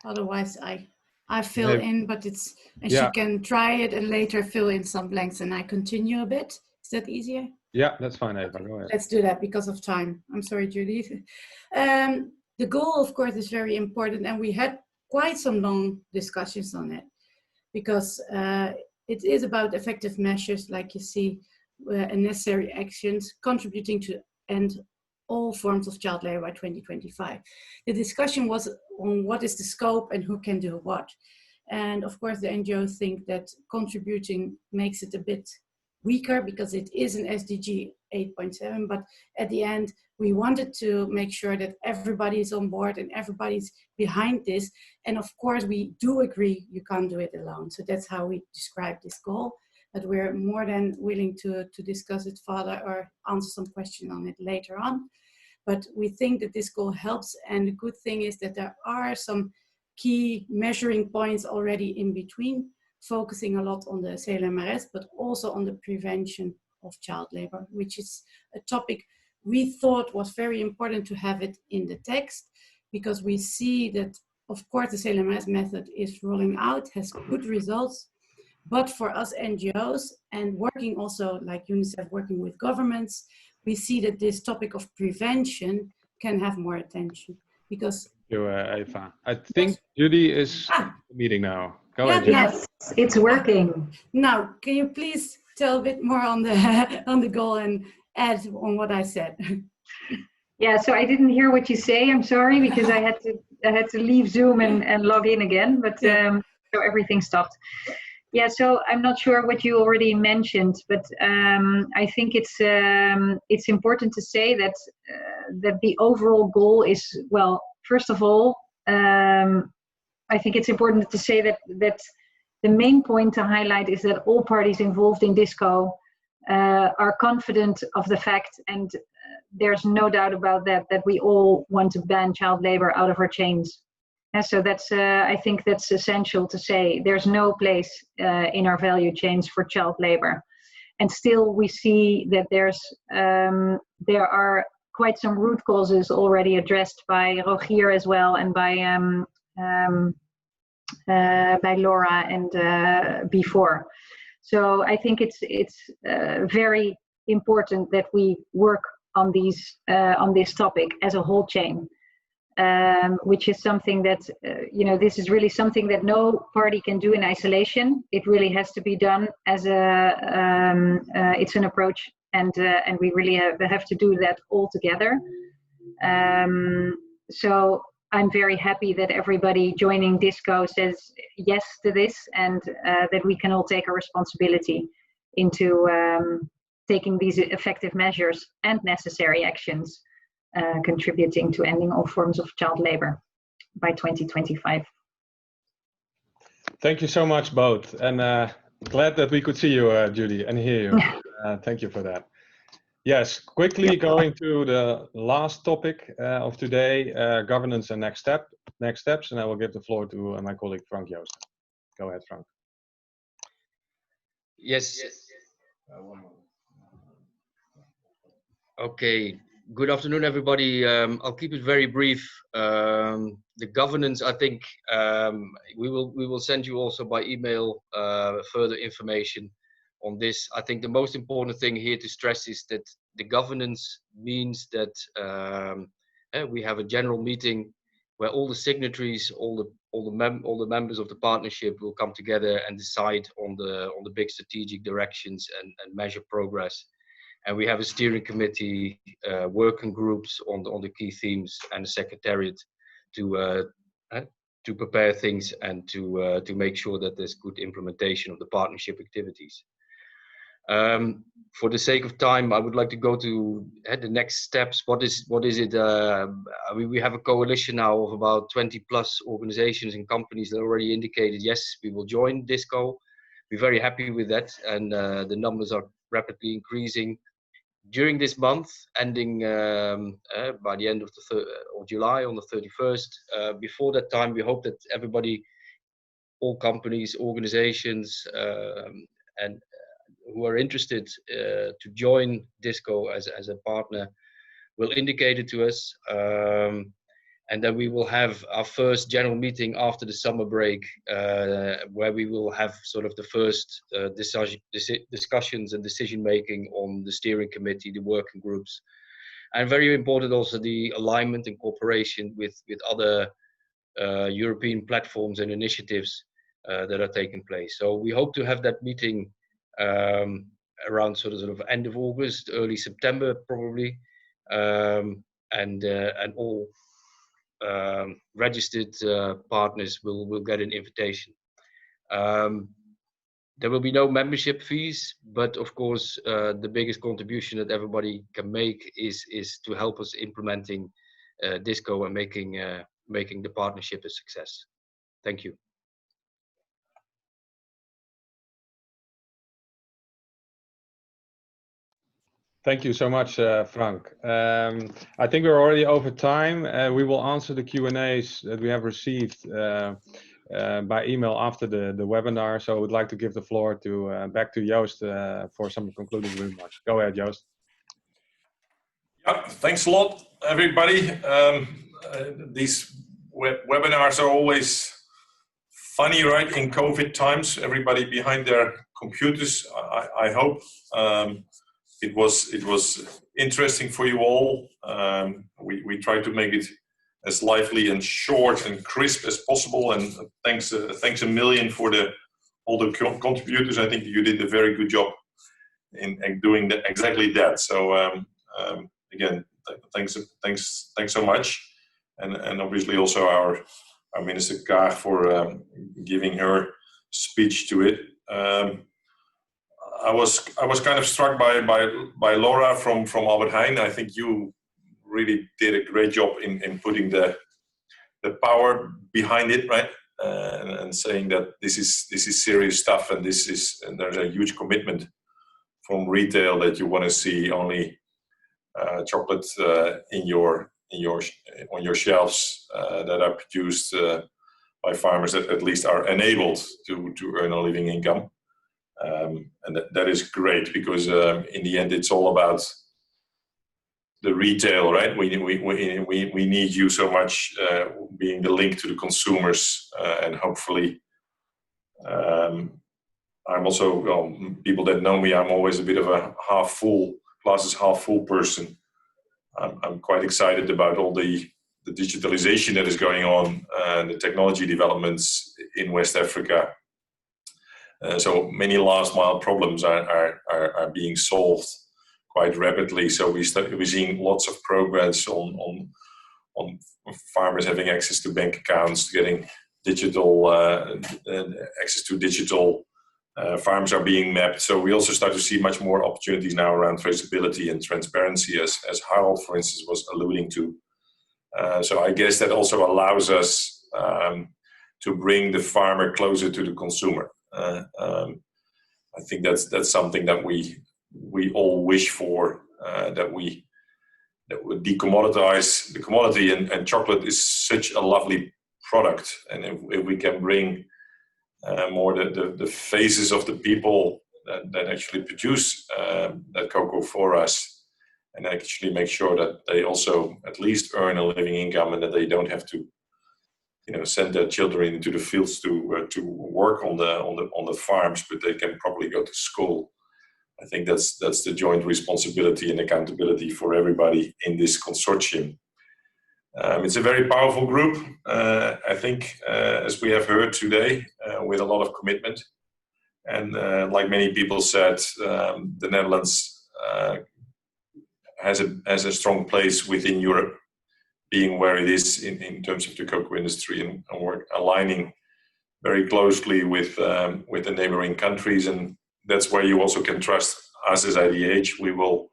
Otherwise, I fill in, but it's, and
yeah.
She can try it and later fill in some blanks and I continue a bit. Is that easier?
Yeah, that's fine, Eva. Go ahead.
Let's do that because of time. I'm sorry, Judy. The goal, of course, is very important, and we had quite some long discussions on it because it is about effective measures, like you see, and necessary actions contributing to end all forms of child labor by 2025. The discussion was on what is the scope and who can do what. And of course, the NGOs think that contributing makes it a bit weaker because it is an SDG 8.7, but at the end, we wanted to make sure that everybody is on board and everybody's behind this. And of course, we do agree you can't do it alone. So that's how we describe this goal. but we're more than willing to discuss it further or answer some question on it later on. But we think that this goal helps, and the good thing is that there are some key measuring points already in between, focusing a lot on the CLMRS, but also on the prevention of child labor, which is a topic we thought was very important to have it in the text, because we see that, of course, the CLMRS method is rolling out, has good results, but for us NGOs and working also like UNICEF, working with governments, we see that this topic of prevention can have more attention. Because
you, Eva. I think Judy is meeting now. Go ahead, Judy.
Yes, it's working.
Now, can you please tell a bit more on the on the goal and add on what I said?
Yeah, so I didn't hear what you say. I'm sorry, because I had to leave Zoom and log in again, but so everything stopped. Yeah, so I'm not sure what you already mentioned, but I think it's important to say that that the overall goal is, well, first of all, I think it's important to say that the main point to highlight is that all parties involved in DISCO are confident of the fact, and there's no doubt about that we all want to ban child labor out of our chains. And so that's, I think that's essential to say. There's no place in our value chains for child labor. And still we see that there are quite some root causes already addressed by Rogier as well, and by Laura and before. So I think it's very important that we work on this topic as a whole chain. Which is something that, this is really something that no party can do in isolation. It really has to be done as it's an approach, and we really have to do that all together. So I'm very happy that everybody joining DISCO says yes to this, and that we can all take a responsibility into taking these effective measures and necessary actions, contributing to ending all forms of child labor by 2025.
Thank you so much, both, and glad that we could see you, Judy, and hear you. Thank you for that. Yes, quickly going to the last topic of today, governance and next steps, and I will give the floor to my colleague Frank Yost. Go ahead, Frank.
Yes. Okay. Good afternoon, everybody. I'll keep it very brief. The governance, I think, we will send you also by email further information on this. I think the most important thing here to stress is that the governance means that we have a general meeting where all the signatories, all the members of the partnership will come together and decide on the big strategic directions and measure progress. And we have a steering committee, working groups on the key themes, and a secretariat to prepare things and to make sure that there's good implementation of the partnership activities. For the sake of time, I would like to go to the next steps. What is it? We have a coalition now of about 20 plus organizations and companies that already indicated, yes, we will join DISCO. We're very happy with that, and the numbers are rapidly increasing. During this month, ending by the end of July on the 31st, before that time, we hope that everybody, all companies, organizations, and who are interested to join DISCO as a partner will indicate it to us. And then we will have our first general meeting after the summer break, where we will have sort of the first discussions and decision making on the steering committee, the working groups, and very important also the alignment and cooperation with other European platforms and initiatives that are taking place. So we hope to have that meeting around sort of end of August, early September probably, and all registered partners will get an invitation. There will be no membership fees, but of course the biggest contribution that everybody can make is to help us implementing DISCO and making the partnership a success. Thank you.
Thank you so much, Frank. I think we're already over time. We will answer the Q&As that we have received by email after the webinar. So I would like to give the floor to back to Yost for some concluding remarks. Go ahead, Yost.
Yeah, thanks a lot, everybody. These webinars are always funny, right? In COVID times, everybody behind their computers. I hope it was interesting for you all. We try to make it as lively and short and crisp as possible. And thanks a million for all the contributors. I think you did a very good job in doing exactly that. So again, thanks so much, and obviously also our Minister Kaag for giving her speech to it. I was kind of struck by Laura from Albert Heijn. I think you really did a great job in putting the power behind it, right? And saying that this is serious stuff, and there's a huge commitment from retail that you want to see only chocolate on your shelves that are produced by farmers that at least are enabled to earn a living income. And that is great, because in the end it's all about the retail, right? We need you so much being the link to the consumers, and hopefully I'm also, well, people that know me, I'm always a bit of a half full, glasses half full person. I'm quite excited about all the digitalization that is going on, and the technology developments in West Africa. So many last mile problems are being solved quite rapidly. So we're seeing lots of progress on farmers having access to bank accounts, getting digital access to digital. Farms are being mapped. So we also start to see much more opportunities now around traceability and transparency, as Harold, for instance, was alluding to. So I guess that also allows us to bring the farmer closer to the consumer. I think that's something that we all wish for, that would decommoditize the commodity, and chocolate is such a lovely product. And if we can bring more the faces of the people that actually produce that cocoa for us, and actually make sure that they also at least earn a living income, and that they don't have to, send their children into the fields to work on the farms, but they can probably go to school. I think that's the joint responsibility and accountability for everybody in this consortium. It's a very powerful group, I think, as we have heard today, with a lot of commitment. And like many people said, the Netherlands has a strong place within Europe, being where it is in terms of the cocoa industry, and we're aligning very closely with the neighboring countries. And that's where you also can trust us as IDH. We will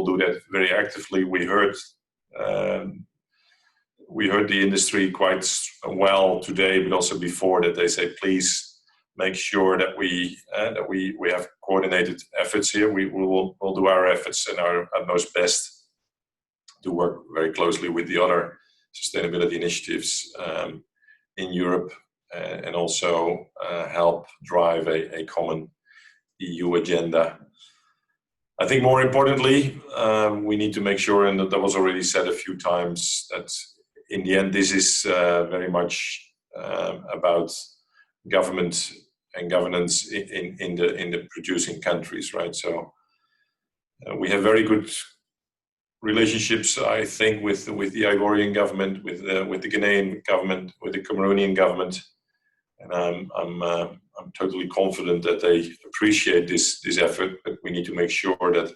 do that very actively. We heard the industry quite well today, but also before that, they say, please make sure that we have coordinated efforts here. We'll do our efforts and our utmost best to work very closely with the other sustainability initiatives in Europe, and also help drive a common EU agenda. I think more importantly, we need to make sure, and that was already said a few times, that in the end, this is very much about government and governance in the producing countries, right? So we have very good relationships, I think, with the Ivorian government, with the Ghanaian government, with the Cameroonian government, and I'm totally confident that they appreciate this effort. But we need to make sure that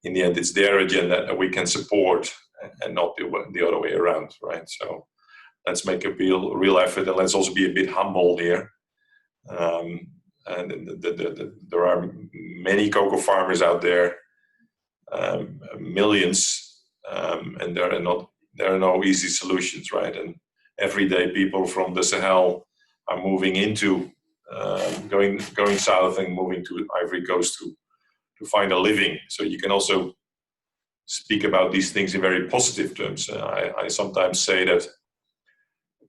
in the end, it's their agenda that we can support, and not the other way around, right? So let's make a real effort, and let's also be a bit humble here. And there are many cocoa farmers out there, millions, and there are no easy solutions, right? And every day, people from the Sahel are moving into going south and moving to Ivory Coast to find a living. So you can also speak about these things in very positive terms. I sometimes say that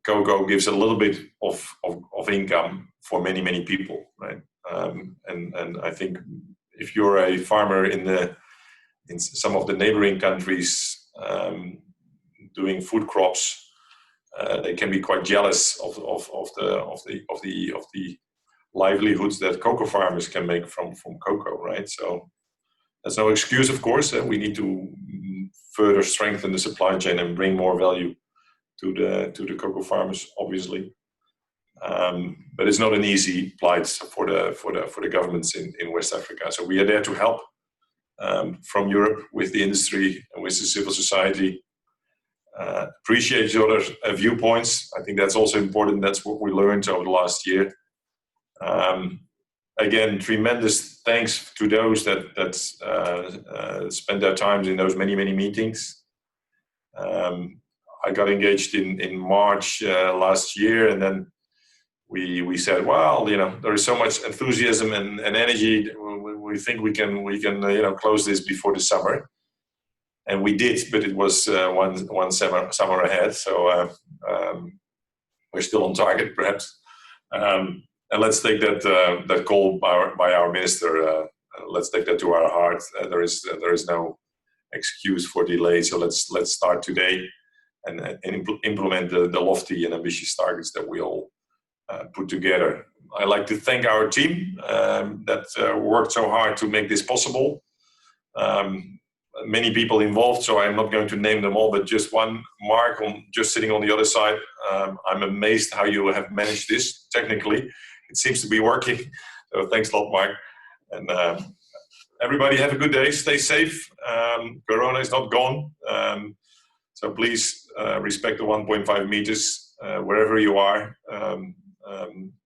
cocoa gives a little bit of income for many, many people, right? And I think if you're a farmer in some of the neighboring countries doing food crops, they can be quite jealous of the livelihoods that cocoa farmers can make from cocoa, right? So there's no excuse, of course. We need to further strengthen the supply chain and bring more value to the cocoa farmers, obviously. But it's not an easy plight for the governments in West Africa. So we are there to help from Europe with the industry and with the civil society. Appreciate each other's viewpoints. I think that's also important. That's what we learned over the last year. Again, tremendous thanks to those that spent their time in those many meetings. I got engaged in March last year, and then we said, well, you know, there is so much enthusiasm and energy. We think we can close this before the summer, and we did. But it was one summer ahead, so we're still on target, perhaps. And let's take that call by our minister. Let's take that to our heart. There is no excuse for delay. So let's start today and implement the lofty and ambitious targets that we all put together. I'd like to thank our team that worked so hard to make this possible. Many people involved, so I'm not going to name them all, but just one, Mark, just sitting on the other side. I'm amazed how you have managed this technically. It seems to be working. So thanks a lot, Mark. And everybody have a good day. Stay safe. Corona is not gone. So please respect the 1.5 meters wherever you are.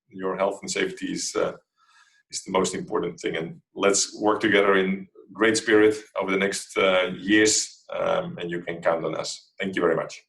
Your health and safety is the most important thing. And let's work together in great spirit over the next years. And you can count on us. Thank you very much.